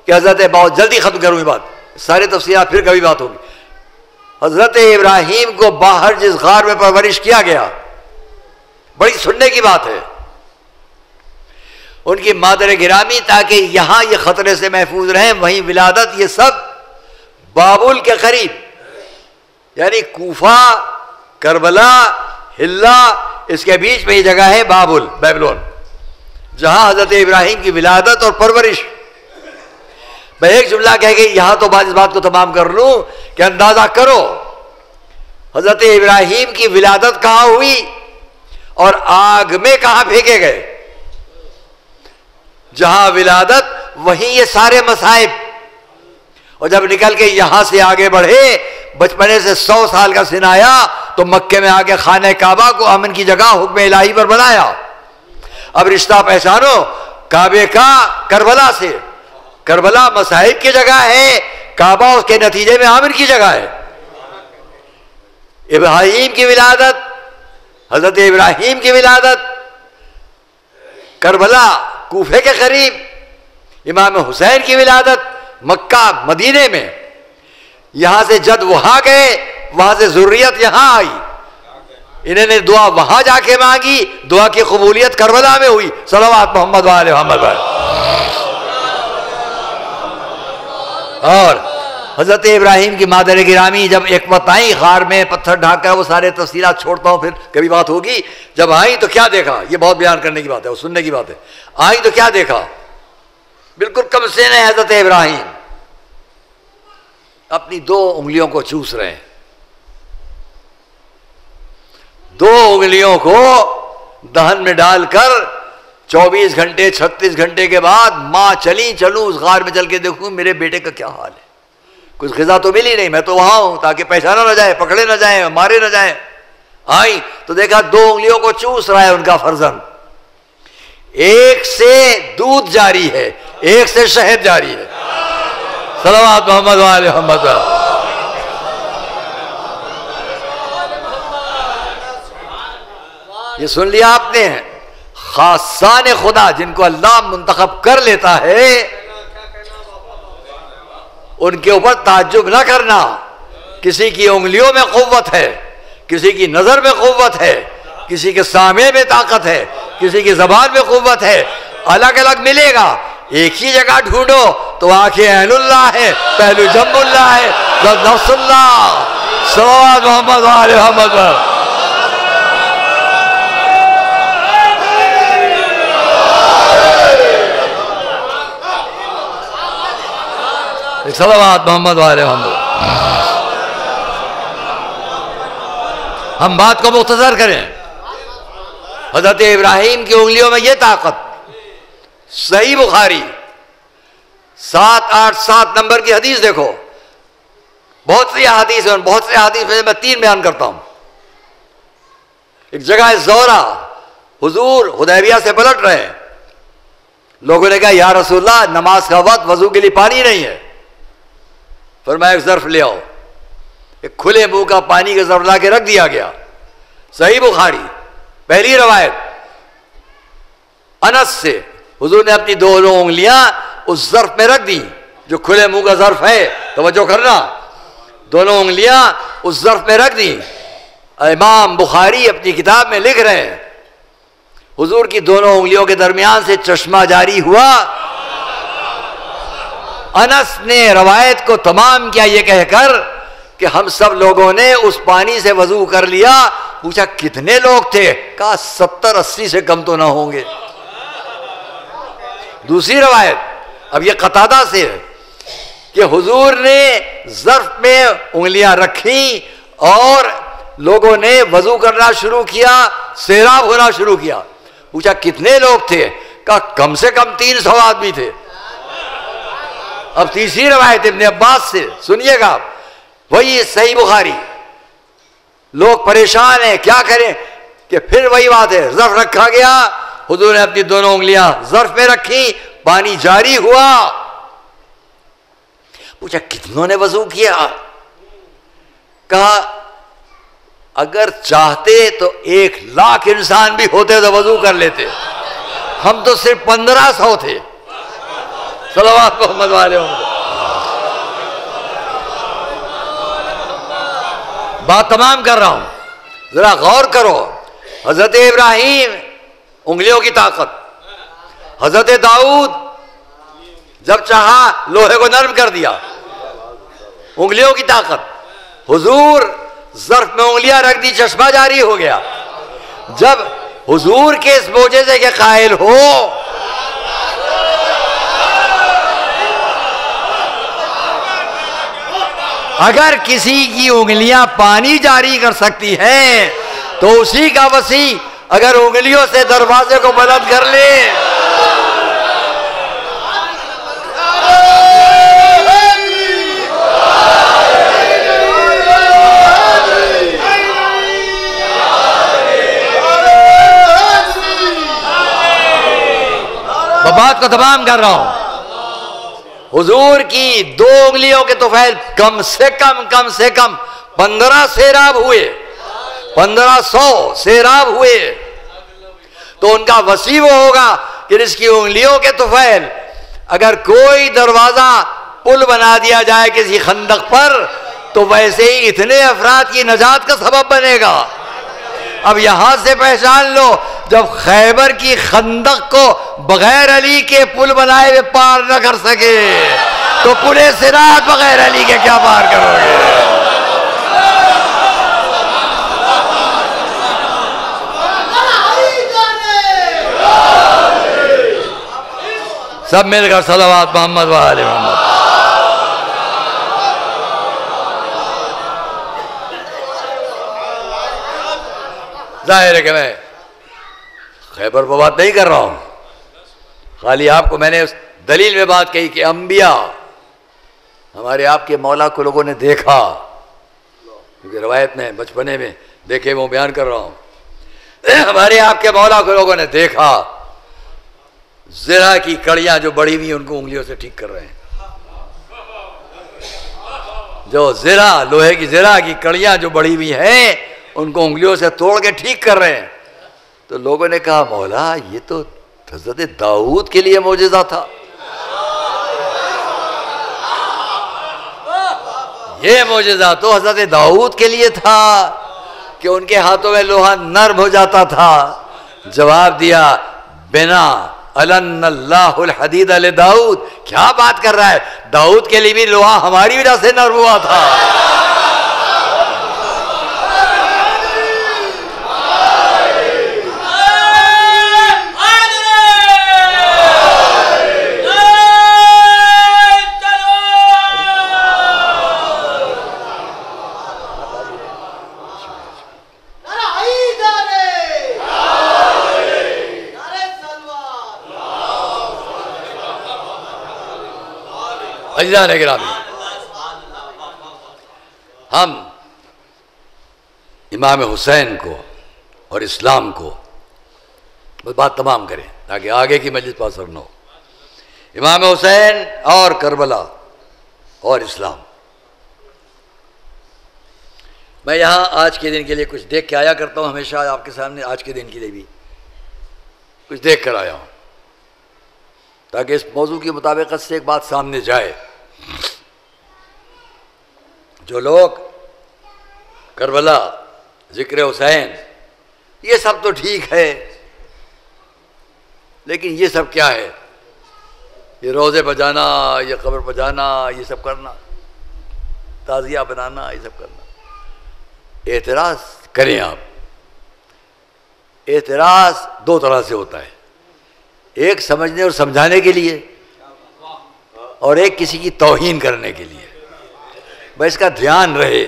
کہ حضرت بہت جلدی ختم کروں یہ بات، سارے تفصیلات پھر کبھی بات ہوگی. حضرت ابراہیم کو باہر جس غار میں پرورش کیا گیا، بڑی سننے کی بات ہے. ان کی مادر گرامی تاکہ یہاں یہ خطرے سے محفوظ رہیں، وہیں ولادت، یہ سب بابل کے قریب، یعنی کوفہ، کربلا، ہلا، اس کے بیچ میں یہ جگہ ہے بابل، بیبلون، جہاں حضرت ابراہیم کی ولادت اور پرورش. میں ایک جملہ کہہ کے یہاں تو بعد اس بات کو تمام کر لوں کہ اندازہ کرو حضرت ابراہیم کی ولادت کہاں ہوئی اور آگ میں کہاں پھینکے گئے. جہاں ولادت وہیں یہ سارے مصائب. اور جب نکل کے یہاں سے آگے بڑھے, بچپنے سے 100 سال کا سن آیا تو مکے میں آ کے خانہ کعبہ کو امن کی جگہ حکم الہی پر بنایا. اب رشتہ پہچانو کعبے کا کربلا سے. کربلا مصائب کی جگہ ہے, کعبہ اس کے نتیجے میں امن کی جگہ ہے. ابراہیم کی ولادت, حضرت ابراہیم کی ولادت کربلا کوفے کے قریب, امام حسین کی ولادت مکہ مدینے میں. یہاں سے جد وہاں گئے, وہاں سے ذریت یہاں آئی. انہوں نے دعا وہاں جا کے مانگی, دعا کی قبولیت کربلا میں ہوئی. صلوات محمد وعلی محمد. اور حضرت ابراہیم کی مادر گرامی جب ایک وقت آئی غار میں پتھر ڈھانک کر, وہ سارے تفصیلات چھوڑتا ہوں, پھر کبھی بات ہوگی. جب آئی تو کیا دیکھا, یہ بہت بیان کرنے کی بات ہے, وہ سننے کی بات ہے. آئی تو کیا دیکھا, بالکل کم سن ہے حضرت ابراہیم, اپنی 2 انگلیوں کو چوس رہے ہیں. 2 انگلیوں کو دہن میں ڈال کر 24 گھنٹے 36 گھنٹے کے بعد ماں چلوں اس غار میں چل کے دیکھوں میرے بیٹے کا کیا حال ہے. کچھ غذا تو ملی نہیں, میں تو وہاں ہوں تاکہ پہچانا نہ جائے, پکڑے نہ جائیں, مارے نہ جائیں. آئی تو دیکھا 2 انگلیوں کو چوس رہا ہے ان کا فرزند. ایک سے دودھ جاری ہے, ایک سے شہد جاری ہے. صلوات محمد وعلی محمد. یہ سن لیا آپ نے, خاصان خدا جن کو اللہ منتخب کر لیتا ہے ان کے اوپر تعجب نہ کرنا. کسی کی انگلیوں میں قوت ہے, کسی کی نظر میں قوت ہے, کسی کے سامع میں طاقت ہے, کسی کی زبان میں قوت ہے, الگ الگ ملے گا. ایک ہی جگہ ڈھونڈو تو آنکھیں عین اللہ ہے, پہلو جنب اللہ ہے, نفس اللہ. صلوات محمد وعلی محمد. صلوات محمد وعلی محمد. ہم بات کو مختصر کریں. حضرت ابراہیم کی انگلیوں میں یہ طاقت. صحیح بخاری 787 نمبر کی حدیث دیکھو. بہت سی حدیث ہیں, بہت سے حدیث میں 3 بیان کرتا ہوں. ایک جگہ ہے زورا, حضور حدیبیہ سے پلٹ رہے ہیں. لوگوں نے کہا یا رسول اللہ نماز کا وقت, وضو کے لیے پانی نہیں ہے. فرمایا ایک ظرف لے آؤ. ایک کھلے منہ کا پانی کا ظرف لا کے رکھ دیا گیا. صحیح بخاری پہلی روایت انس سے, حضور نے اپنی 2 انگلیاں اس ظرف میں رکھ دی جو کھلے منہ کا ظرف ہے. توجہ کرنا, 2 انگلیاں اس ظرف میں رکھ دی. امام بخاری اپنی کتاب میں لکھ رہے ہیں حضور کی 2 انگلیوں کے درمیان سے چشمہ جاری ہوا. انس نے روایت کو تمام کیا یہ کہہ کر کہ ہم سب لوگوں نے اس پانی سے وضو کر لیا. پوچھا کتنے لوگ تھے, کہا 70-80 سے کم تو نہ ہوں گے. دوسری روایت اب یہ قتادہ سے ہے کہ حضور نے ظرف میں انگلیاں رکھیں اور لوگوں نے وضو کرنا شروع کیا, سیراب ہونا شروع کیا. پوچھا کتنے لوگ تھے, کہا کم سے کم 300 آدمی تھے. اب تیسری روایت ابن عباس سے سنیے گا, وہی صحیح بخاری. لوگ پریشان ہیں کیا کریں, کہ پھر وہی بات ہے, ظرف رکھا گیا, حضور نے اپنی 2 انگلیاں ظرف میں رکھی, پانی جاری ہوا. پوچھا کتنوں نے وضو کیا, کہا اگر چاہتے تو 1,00,000 انسان بھی ہوتے تو وضو کر لیتے, ہم تو صرف 1500 تھے. صلوات محمد والے. بات تمام کر رہا ہوں, ذرا غور کرو. حضرت ابراہیم انگلیوں کی طاقت, حضرت داؤد جب چاہا لوہے کو نرم کر دیا, انگلیوں کی طاقت. حضور ظرف میں انگلیاں رکھ دی, چشمہ جاری ہو گیا. جب حضور کے اس معجزے کے قائل ہو اگر کسی کی انگلیاں پانی جاری کر سکتی ہیں تو اسی کا وسیع اگر انگلیوں سے دروازے کو بلند کر لے. میں بات کو تمام کر رہا ہوں. حضور کی 2 انگلیوں کے طفیل کم سے کم 15 سیراب ہوئے، 1500 سیراب ہوئے. تو ان کا وسیع وہ ہوگا کہ جس کی انگلیوں کے طفیل اگر کوئی دروازہ پل بنا دیا جائے کسی خندق پر تو ویسے ہی اتنے افراد کی نجات کا سبب بنے گا. اب یہاں سے پہچان لو، جب خیبر کی خندق کو بغیر علی کے پل بنائے ہوئے پار نہ کر سکے تو پلے صراط بغیر علی کے کیا پار کرو گے؟ سب مل کر صلوات محمد و آل محمد. ظاہر ہے کہ میں خیبر پر بات نہیں کر رہا ہوں، خالی آپ کو میں نے اس دلیل میں بات کہی کہ انبیاء ہمارے آپ کے مولا کو لوگوں نے دیکھا، کیونکہ روایت میں بچپنے میں دیکھے وہ بیان کر رہا ہوں. ہمارے آپ کے مولا کو لوگوں نے دیکھا زرہ کی کڑیاں جو بڑی ہوئی ان کو انگلیوں سے ٹھیک کر رہے ہیں. جو زرہ لوہے کی زرہ کی کڑیاں جو بڑی ہوئی ہیں ان کو انگلیوں سے توڑ کے ٹھیک کر رہے ہیں. تو لوگوں نے کہا مولا یہ تو حضرت داؤد کے لیے معجزہ تھا، یہ معجزہ تو حضرت داؤد کے لیے تھا کہ ان کے ہاتھوں میں لوہا نرم ہو جاتا تھا. جواب دیا بنا الن اللہ الحدید لداؤد. کیا بات کر رہا ہے، داؤد کے لیے بھی لوہا ہماری وجہ سے نرم ہوا تھا. اجزاء گرامی، ہم امام حسین کو اور اسلام کو بس بات تمام کریں تاکہ آگے کی مجلس پر اثر نہ ہو. امام حسین اور کربلا اور اسلام. میں یہاں آج کے دن کے لیے کچھ دیکھ کے آیا کرتا ہوں، ہمیشہ آپ کے سامنے آج کے دن کے لیے بھی کچھ دیکھ کر آیا ہوں تاکہ اس موضوع کی مطابقت سے ایک بات سامنے جائے. جو لوگ کربلا، ذکر حسین، یہ سب تو ٹھیک ہے، لیکن یہ سب کیا ہے؟ یہ روزے پہ جانا، یہ قبر پہ جانا، یہ سب کرنا، تعزیہ بنانا، یہ سب کرنا. اعتراض کریں آپ. اعتراض 2 طرح سے ہوتا ہے، ایک سمجھنے اور سمجھانے کے لیے اور ایک کسی کی توہین کرنے کے لیے. بس اس کا دھیان رہے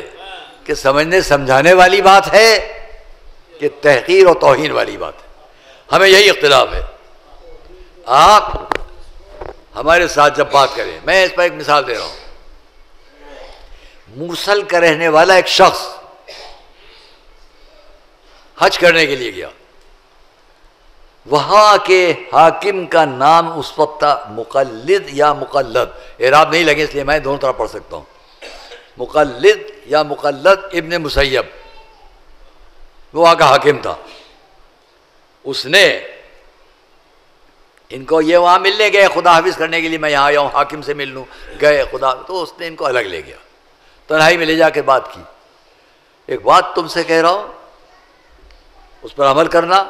کہ سمجھنے سمجھانے والی بات ہے کہ تحقیر اور توہین والی بات ہے. ہمیں یہی اختلاف ہے. آپ ہمارے ساتھ جب بات کریں، میں اس پر ایک مثال دے رہا ہوں. موصل کا رہنے والا ایک شخص حج کرنے کے لیے گیا، وہاں کے حاکم کا نام اس وقت تھا مقلد یا مقلد. اعراب نہیں لگے اس لیے میں دونوں طرح پڑھ سکتا ہوں. مقلد یا مقلد ابن مسیب، وہ وہاں کا حاکم تھا. اس نے ان کو یہ وہاں ملنے گئے خدا حافظ کرنے کے لیے، میں یہاں آیا ہوں حاکم سے مل لوں، گئے خدا، تو اس نے ان کو الگ لے گیا، تنہائی میں لے جا کے بات کی. ایک بات تم سے کہہ رہا ہوں، اس پر عمل کرنا.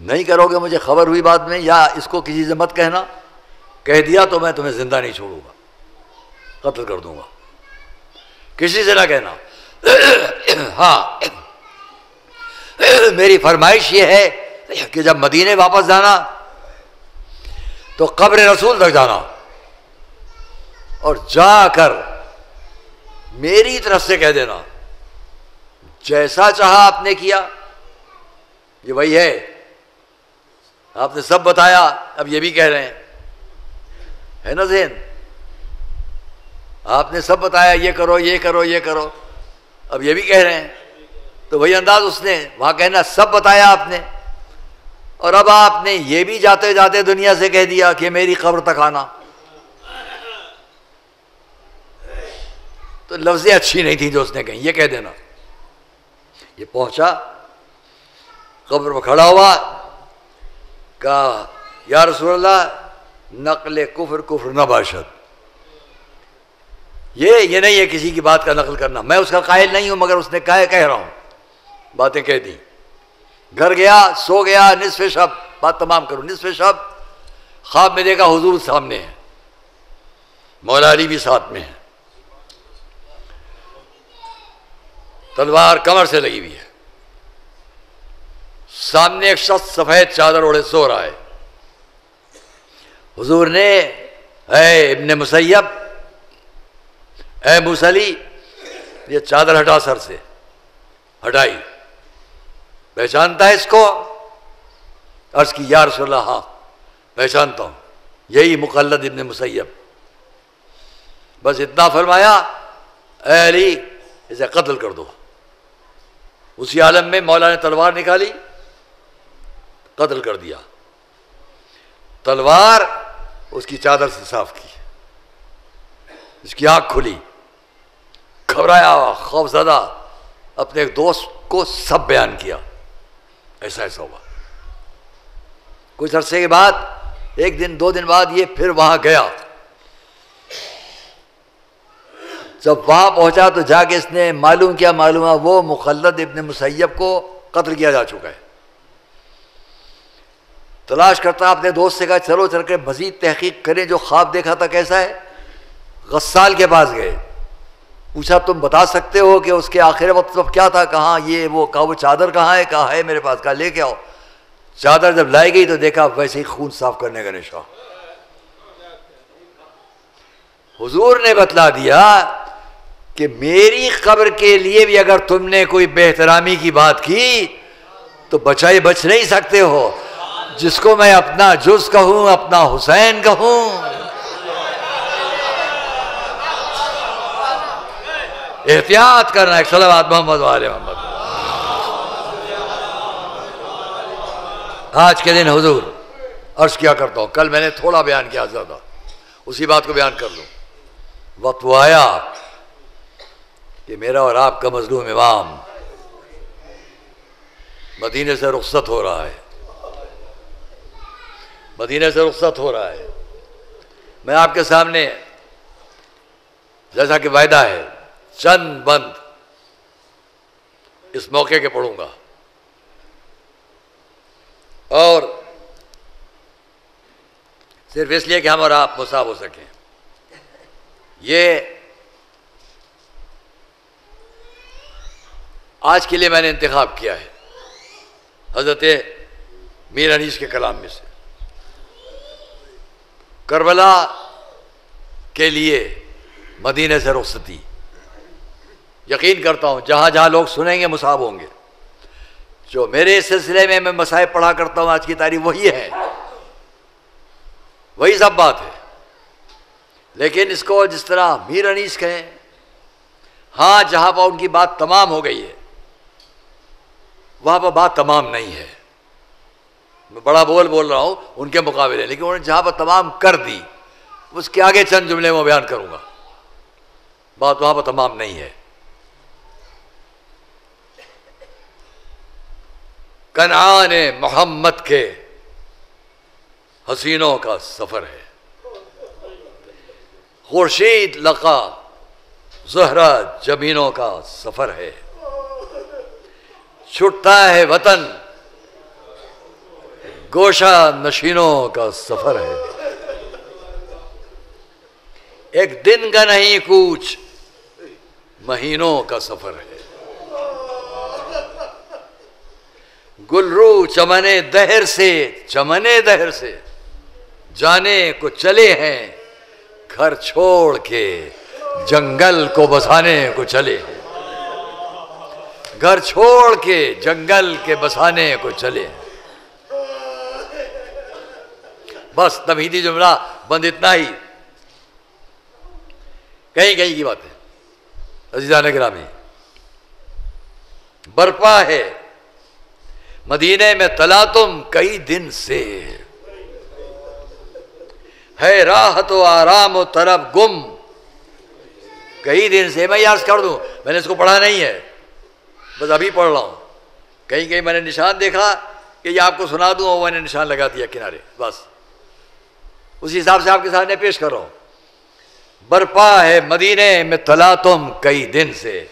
نہیں کرو گے مجھے خبر ہوئی بعد میں، یا اس کو کسی سے مت کہنا، کہہ دیا تو میں تمہیں زندہ نہیں چھوڑوں گا، قتل کر دوں گا. کسی سے نہ کہنا. ہاں میری فرمائش یہ ہے کہ جب مدینے واپس جانا تو قبر رسول تک جانا اور جا کر میری طرف سے کہہ دینا جیسا چاہا آپ نے کیا، یہ وہی ہے. آپ نے سب بتایا، اب یہ بھی کہہ رہے ہیں، ہے نا ذہن؟ آپ نے سب بتایا، یہ کرو یہ کرو یہ کرو، اب یہ بھی کہہ رہے ہیں. تو وہی انداز اس نے وہاں کہنا سب بتایا آپ نے، اور اب آپ نے یہ بھی جاتے جاتے دنیا سے کہہ دیا کہ میری قبر تک آنا. تو لفظیں اچھی نہیں تھی جو اس نے کہیں، یہ کہہ دینا. یہ پہنچا قبر پر کھڑا ہوا، کہا یا رسول اللہ نقل کفر کفر نہ باشد. یہ نہیں ہے کسی کی بات کا نقل کرنا، میں اس کا قائل نہیں ہوں، مگر اس نے کہہ رہا ہوں، باتیں کہہ دی. گھر گیا، سو گیا، نصف شب، بات تمام کروں. نصف شب خواب میں دیکھا حضور سامنے ہے، مولا علی بھی ساتھ میں ہے، تلوار کمر سے لگی ہوئی ہے. سامنے ایک شخص سفید چادر اوڑھے سو رہا ہے. حضور نے اے ابن مسیب، اے موسلی، یہ چادر ہٹا سر سے. ہٹائی. پہچانتا ہے اس کو؟ عرض کی یا رسول اللہ ہاں پہچانتا ہوں، یہی مخلد ابن مسیب. بس اتنا فرمایا اے علی اسے قتل کر دو. اسی عالم میں مولا نے تلوار نکالی، قتل کر دیا. تلوار اس کی چادر سے صاف کی، اس کی آنکھ کھلی، گھبرایا، خوف زدہ، اپنے ایک دوست کو سب بیان کیا، ایسا ایسا ہوا. کچھ عرصے کے بعد، ایک دن دو دن بعد، یہ پھر وہاں گیا. جب وہاں پہنچا تو جا کے اس نے معلوم کیا، معلوم ہے وہ مخلد ابن مسیب کو قتل کیا جا چکا ہے. تلاش کرتا اپنے دوست سے کہا چلو چل کے مزید تحقیق کریں، جو خواب دیکھا تھا کیسا ہے. غسال کے پاس گئے، پوچھا تم بتا سکتے ہو کہ اس کے آخر وقت کیا تھا؟ کہاں یہ وہ، کہا وہ چادر کہاں ہے؟ کہا ہے میرے پاس. کہا لے کے آؤ. چادر جب لائی گئی تو دیکھا ویسے ہی خون صاف کرنے کا نشان. حضور نے بتلا دیا کہ میری قبر کے لیے بھی اگر تم نے کوئی بے احترامی کی بات کی تو بچائے بچ نہیں سکتے ہو. جس کو میں اپنا جز کہوں، اپنا حسین کہوں، احتیاط کرنا. ایک صلوات محمد وآل محمد. آج کے دن حضور عرض کیا کرتا ہوں، کل میں نے تھوڑا بیان کیا زیادہ، اسی بات کو بیان کر لوں. وقت وہ آیا کہ میرا اور آپ کا مظلوم امام مدینے سے رخصت ہو رہا ہے، مدینے سے رخصت ہو رہا ہے. میں آپ کے سامنے جیسا کہ وعدہ ہے چند بند اس موقع کے پڑھوں گا، اور صرف اس لیے کہ ہم اور آپ مصاب ہو سکیں. یہ آج کے لیے میں نے انتخاب کیا ہے حضرت میر انیس کے کلام میں سے. کربلا کے لیے مدینے سے رخصتی. یقین کرتا ہوں جہاں جہاں لوگ سنیں گے مصاب ہوں گے. جو میرے سلسلے میں مصائب پڑھا کرتا ہوں آج کی تاریخ وہی ہے، وہی سب بات ہے. لیکن اس کو جس طرح میر انیس کہیں، ہاں جہاں پر ان کی بات تمام ہو گئی ہے وہاں پر بات تمام نہیں ہے. میں بڑا بول رہا ہوں ان کے مقابلے، لیکن انہوں نے جہاں پر تمام کر دی اس کے آگے چند جملے میں بیان کروں گا. بات وہاں پر تمام نہیں ہے. کنعان محمد کے حسینوں کا سفر ہے، خورشید لقا زہرا جبینوں کا سفر ہے. چھٹتا ہے وطن گوشہ نشینوں کا سفر ہے. ایک دن کا نہیں کوچ مہینوں کا سفر ہے. گلرو چمنے دہر سے جانے کو چلے ہیں گھر چھوڑ کے جنگل کو بسانے کو چلے، گھر چھوڑ کے جنگل کے بسانے کو چلے۔ بس تمہیدی جملہ بند اتنا ہی، کہیں کہیں کی بات ہے۔ عزیزان گرامی، برپا ہے مدینے میں تلاطم کئی دن سے، ہے راحت و آرام و طرب گم کئی دن سے۔ میں عرض کر دوں، میں نے اس کو پڑھا نہیں ہے، بس ابھی پڑھ رہا ہوں، کہیں کہیں میں نے نشان دیکھا کہ یہ آپ کو سنا دوں اور میں نے نشان لگا دیا کنارے، بس اسی حساب سے آپ کے سامنے پیش کر رہا ہوں۔ برپا ہے مدینے میں تلاطم کئی دن سے،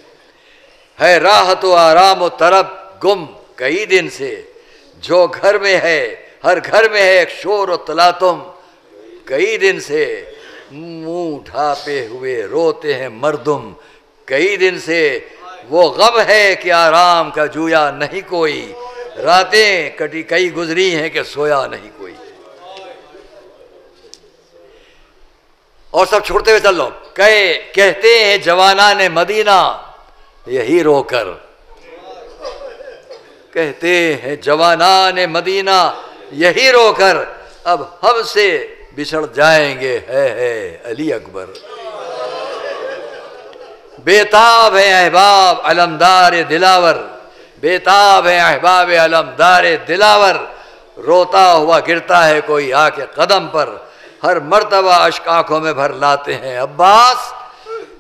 ہے راحت و آرام و طرب گم کئی دن سے، جو گھر میں ہے ہر گھر میں ہے ایک شور و تلاطم کئی دن سے، منہ ڈھانپے ہوئے روتے ہیں مردم کئی دن سے، وہ غم ہے کہ آرام کا جویا نہیں کوئی، راتیں کٹی کئی گزری ہیں کہ سویا نہیں کوئی۔ اور سب چھوڑتے ہوئے چل لو، کہتے ہیں جوانان مدینہ یہی رو کر، کہتے ہیں جوانان مدینہ یہی رو کر، اب ہم سے بچھڑ جائیں گے ہے علی اکبر۔ بےتاب ہے احباب علمدار دلاور، بےتاب ہے احباب علمدار دلاور، روتا ہوا گرتا ہے کوئی آ کے قدم پر، ہر مرتبہ اشک آنکھوں میں بھر لاتے ہیں عباس،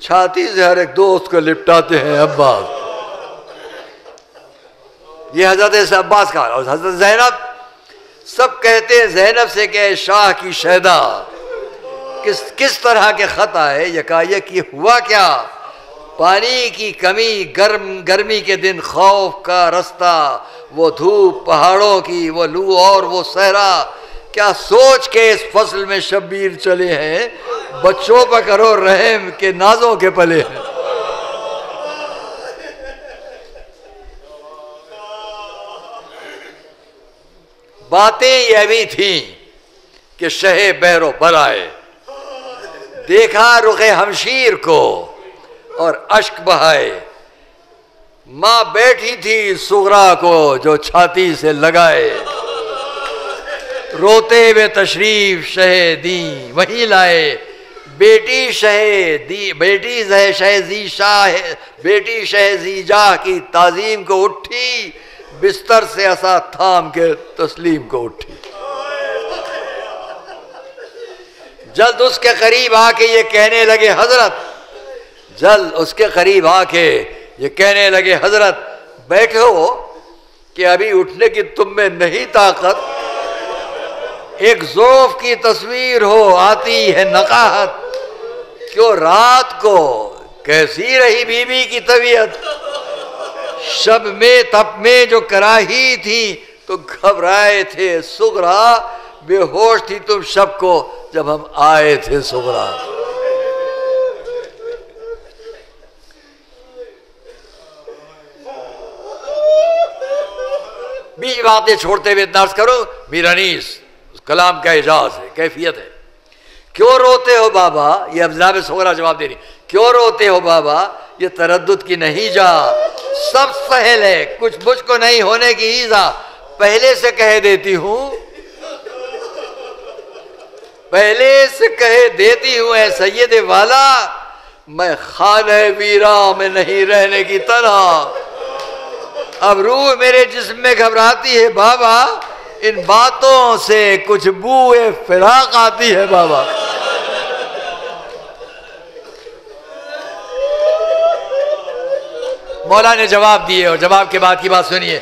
چھاتی سے ہر ایک دوست کو لپٹاتے ہیں عباس۔ یہ حضرت عباس کا، اور حضرت زینب، سب کہتے ہیں زینب سے کہ اے شاہ کی شہدا، کس طرح کے خط آئے، یکایک یہ ہوا کیا، پانی کی کمی، گرمی کے دن خوف کا رستہ، وہ دھوپ پہاڑوں کی، وہ لو اور وہ صحرا، کیا سوچ کے اس فصل میں شبیر چلے ہیں، بچوں پر کرو رحم کے نازوں کے پلے ہیں۔ باتیں یہ بھی تھیں کہ شہ بحر و بر آئے، دیکھا رخ ہمشیر کو اور اشک بہائے، ماں بیٹھی تھی صغرا کو جو چھاتی سے لگائے، روتے ہوئے تشریف شہ دیں وہیں لائے، بیٹی شہ زی جاہ کی تعظیم کو اٹھی، بستر سے عصا تھام کے تسلیم کو اٹھی۔ جلد اس کے قریب آ کے یہ کہنے لگے حضرت، جلد اس کے قریب آ کے یہ کہنے لگے حضرت، بیٹھو کہ ابھی اٹھنے کی تم میں نہیں طاقت، ایک ضعف کی تصویر ہو آتی ہے نقاہت، کیوں رات کو کیسی رہی بی بی کی طبیعت، شب میں تپ میں جو کراہی تھی تو گھبرائے تھے صغرا، بے ہوش تھی تم شب کو جب ہم آئے تھے صغرا۔ بیچ باتیں چھوڑتے ہوئے اتنا عرض کرو، میرا نیس کلام کا اعجاز ہے، کیفیت ہے۔ کیوں روتے ہو بابا، یہ اب جناب صغرا جواب دے رہی، کیوں روتے ہو بابا، یہ تردد کی نہیں جا، سب سہل ہے، کچھ مجھ کو نہیں ہونے کی ایزا، پہلے سے کہہ دیتی ہوں، پہلے سے کہہ دیتی ہوں اے سید والا، میں خانہ ویراں میں نہیں رہنے کی طرح، اب روح میرے جسم میں گھبراتی ہے بابا، ان باتوں سے کچھ بوئے فراق آتی ہے بابا۔ مولا نے جواب دیے، اور جواب کے بعد کی بات سنیے،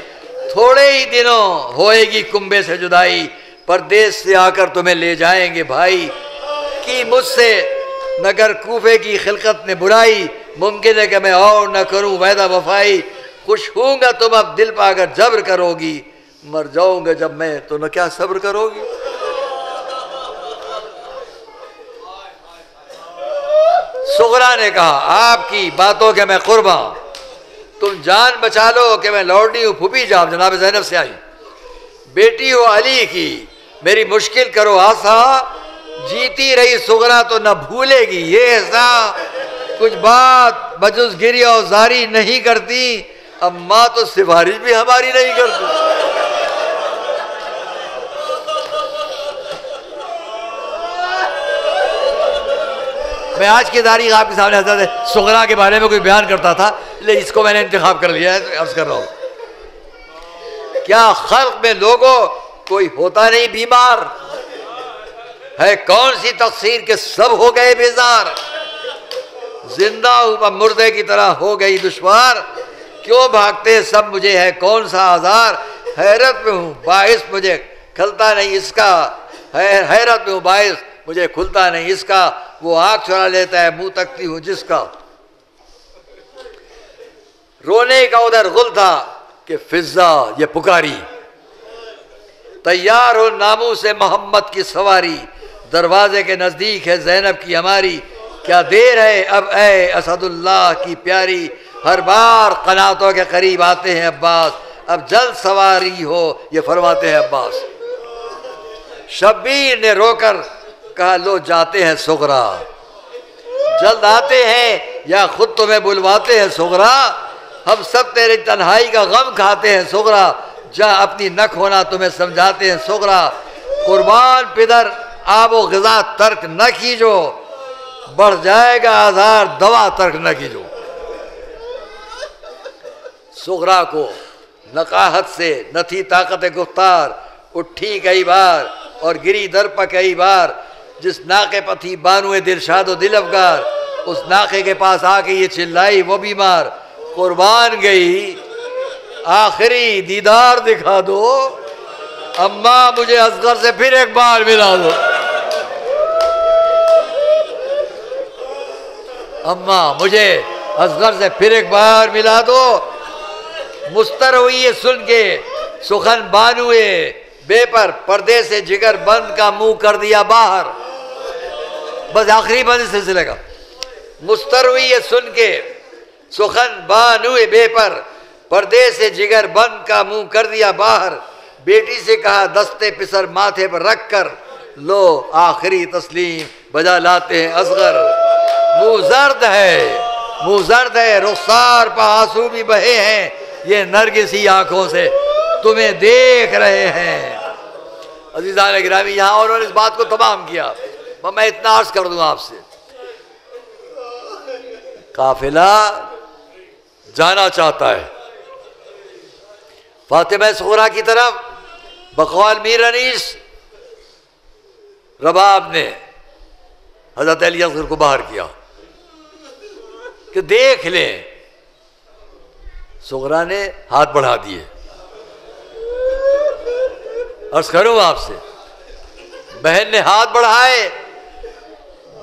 تھوڑے ہی دنوں ہوئے گی کنبے سے جدائی، پردیس سے آ کر تمہیں لے جائیں گے بھائی، کی مجھ سے نگر کوفے کی خلقت نے برائی، ممکن ہے کہ میں اور نہ کروں وعدہ وفائی، خوش ہوں گا تم اب دل پا کر جبر کرو گی، مر جاؤں گا جب میں تو نہ کیا صبر کرو گی۔ صغرا نے کہا آپ کی باتوں کے میں قرباں، تم جان بچا لو کہ میں لوٹی ہوں پھوپھی جاب، جناب زینب سے آئی، بیٹی ہو علی کی میری مشکل کرو آسا، جیتی رہی صغرا تو نہ بھولے گی یہ احسان، کچھ بات بجز گری اور زاری نہیں کرتی، اماں تو سفارش بھی ہماری نہیں کرتی۔ میں آج کی تاریخ آپ کے سامنے حضرت صغرا کے بارے میں کوئی بیان کرتا تھا، لیکن اس کو میں نے انتخاب کر لیا ہے تو عرض کر رہا ہوں۔ کیا خلق میں لوگوں کوئی ہوتا نہیں بیمار؟ ہے کون سی تقصیر کہ سب ہو گئے بیزار؟ زندہ ہوں مردے کی طرح ہو گئی دشوار، کیوں بھاگتے سب مجھے ہے کون سا آزار؟ حیرت میں ہوں باعث مجھے کھلتا نہیں اس کا، حیرت میں ہوں باعث مجھے کھلتا نہیں اس کا، وہ آنکھ چرا لیتا ہے منہ تکتی ہوں جس کا۔ رونے کا ادھر غل تھا کہ فضا یہ پکاری، تیار ہو ناموں سے محمد کی سواری، دروازے کے نزدیک ہے زینب کی ہماری، کیا دیر ہے اب اے اسد اللہ کی پیاری، ہر بار قناتوں کے قریب آتے ہیں عباس، اب جلد سواری ہو یہ فرماتے ہیں عباس۔ شبیر نے رو کر کہا لو جاتے ہیں صغرا، جلد آتے ہیں یا خود تمہیں بلواتے ہیں صغرا، ہم سب تیرے تنہائی کا غم کھاتے ہیں صغرا، جا اپنی نک ہونا تمہیں سمجھاتے ہیں صغرا، قربان پدر آب و غذا ترک نہ کیجو، بڑھ جائے گا آزار دوا ترک نہ کیجو۔ صغرا کو نقاہت سے نہ تھی طاقت گفتار، اٹھی کئی بار اور گری در پر کئی بار، جس ناقے پر تھی بانوئے دلشاد و دل افگار، اس ناقے کے پاس آ کے یہ چلائی وہ بیمار، قربان گئی آخری دیدار دکھا دو، اماں مجھے اصغر سے پھر ایک بار ملا دو، اماں مجھے اصغر سے پھر ایک بار ملا دو۔ مستر ہوئی سن کے سخن بانوئے بے پر، پردے سے جگر بند کا منہ کر دیا باہر، بس آخری بند سلسلے کا۔ مستر ہوئی سن کے سخن بانوئے بے پر، پردے سے جگر بند کا منہ کر دیا باہر، بیٹی سے کہا دستے پسر ماتھے پر رکھ کر، لو آخری تسلیم بجا لاتے ہیں اصغر۔ منہ زرد ہے رخسار پہ آنسو بھی بہے ہیں، یہ نرگسی آنکھوں سے تمہیں دیکھ رہے ہیں۔ عزیزان گرامی یہاں انہوں نے اس بات کو تمام کیا، میں اتنا عرض کر دوں آپ سے، قافلہ جانا چاہتا ہے فاطمہ صغرا کی طرف، بقول میر انیس رباب نے حضرت علی اصغر کو باہر کیا کہ دیکھ لیں، صغرا نے ہاتھ بڑھا دیے۔ عرض کروں آپ سے، بہن نے ہاتھ بڑھائے،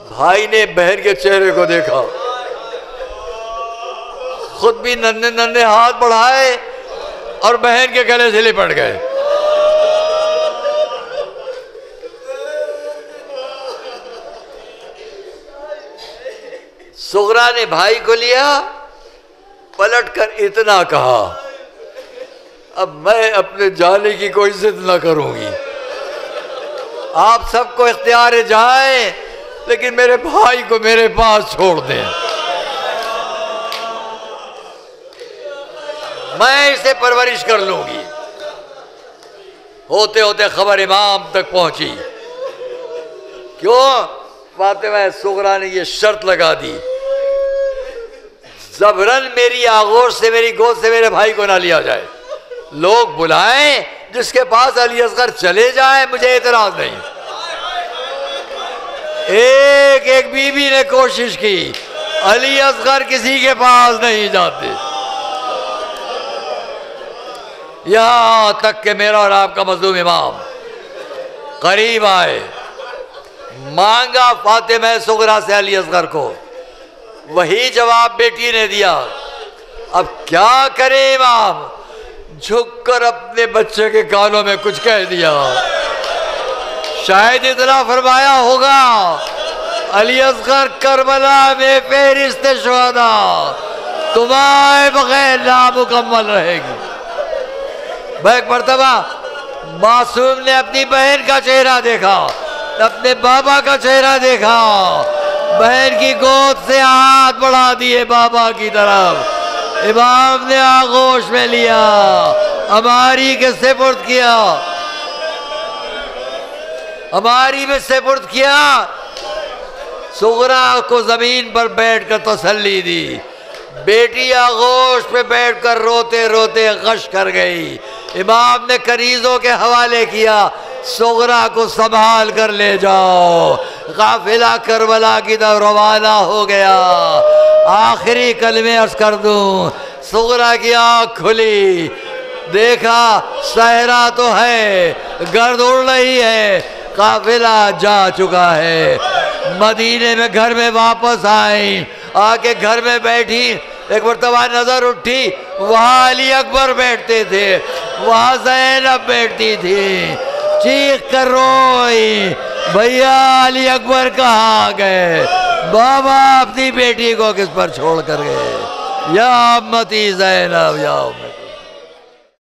بھائی نے بہن کے چہرے کو دیکھا، خود بھی ننھے ننھے ہاتھ بڑھائے اور بہن کے گلے سے لپٹ گئے۔ صغرا نے بھائی کو لیا، پلٹ کر اتنا کہا اب میں اپنے جانے کی کوئی ضد نہ کروں گی، آپ سب کو اختیار جائیں لیکن میرے بھائی کو میرے پاس چھوڑ دیں، میں اسے پرورش کر لوں گی۔ ہوتے ہوتے خبر امام تک پہنچی، کیوں؟ فاطمہ صغرا نے یہ شرط لگا دی، زبرن میری آغوش سے میری گود سے میرے بھائی کو نہ لیا جائے، لوگ بلائیں جس کے پاس علی اصغر چلے جائیں، مجھے اعتراض نہیں۔ ایک ایک بی بی نے کوشش کی، علی اصغر کسی کے پاس نہیں جاتے، یہاں تک کہ میرا اور آپ کا مظلوم امام قریب آئے، مانگا فاطمہ صغرا سے علی اصغر کو، وہی جواب بیٹی نے دیا۔ اب کیا کرے امام؟ جھک کر اپنے بچے کے کانوں میں کچھ کہہ دیا، شاید اتنا فرمایا ہوگا علی اصغر کربلا میں فہرست شہداء تمہارے بغیر نامکمل رہے گی۔ ایک مرتبہ معصوم نے اپنی بہن کا چہرہ دیکھا، اپنے بابا کا چہرہ دیکھا، بہن کی گود سے ہاتھ بڑھا دیے بابا کی طرف، امام نے آغوش میں لیا، ہماری کے سپرد کیا، ہماری میں سپرد کیا، صغرا کو زمین پر بیٹھ کر تسلی دی، بیٹی آغوش پہ بیٹھ کر روتے روتے غش کر گئی، امام نے کنیزوں کے حوالے کیا، صغرا کو سنبھال کر لے جاؤ، قافلہ کربلا کی طرف روانہ ہو گیا۔ آخری کلمے عرض کر دوں، صغرا کی آنکھ کھلی، دیکھا صحرا تو ہے، گرد اڑ رہی ہے، قافلہ جا چکا ہے۔ مدینے میں گھر میں واپس آئیں، آ کے گھر میں بیٹھی، ایک مرتبہ نظر اٹھی، وہاں علی اکبر بیٹھتے تھے، وہاں زینب بیٹھتی تھی، چیخ کر روئی، بھیا علی اکبر کہاں گئے؟ بابا اپنی بیٹی کو کس پر چھوڑ کر گئے؟ یا امتی زینب یا امتی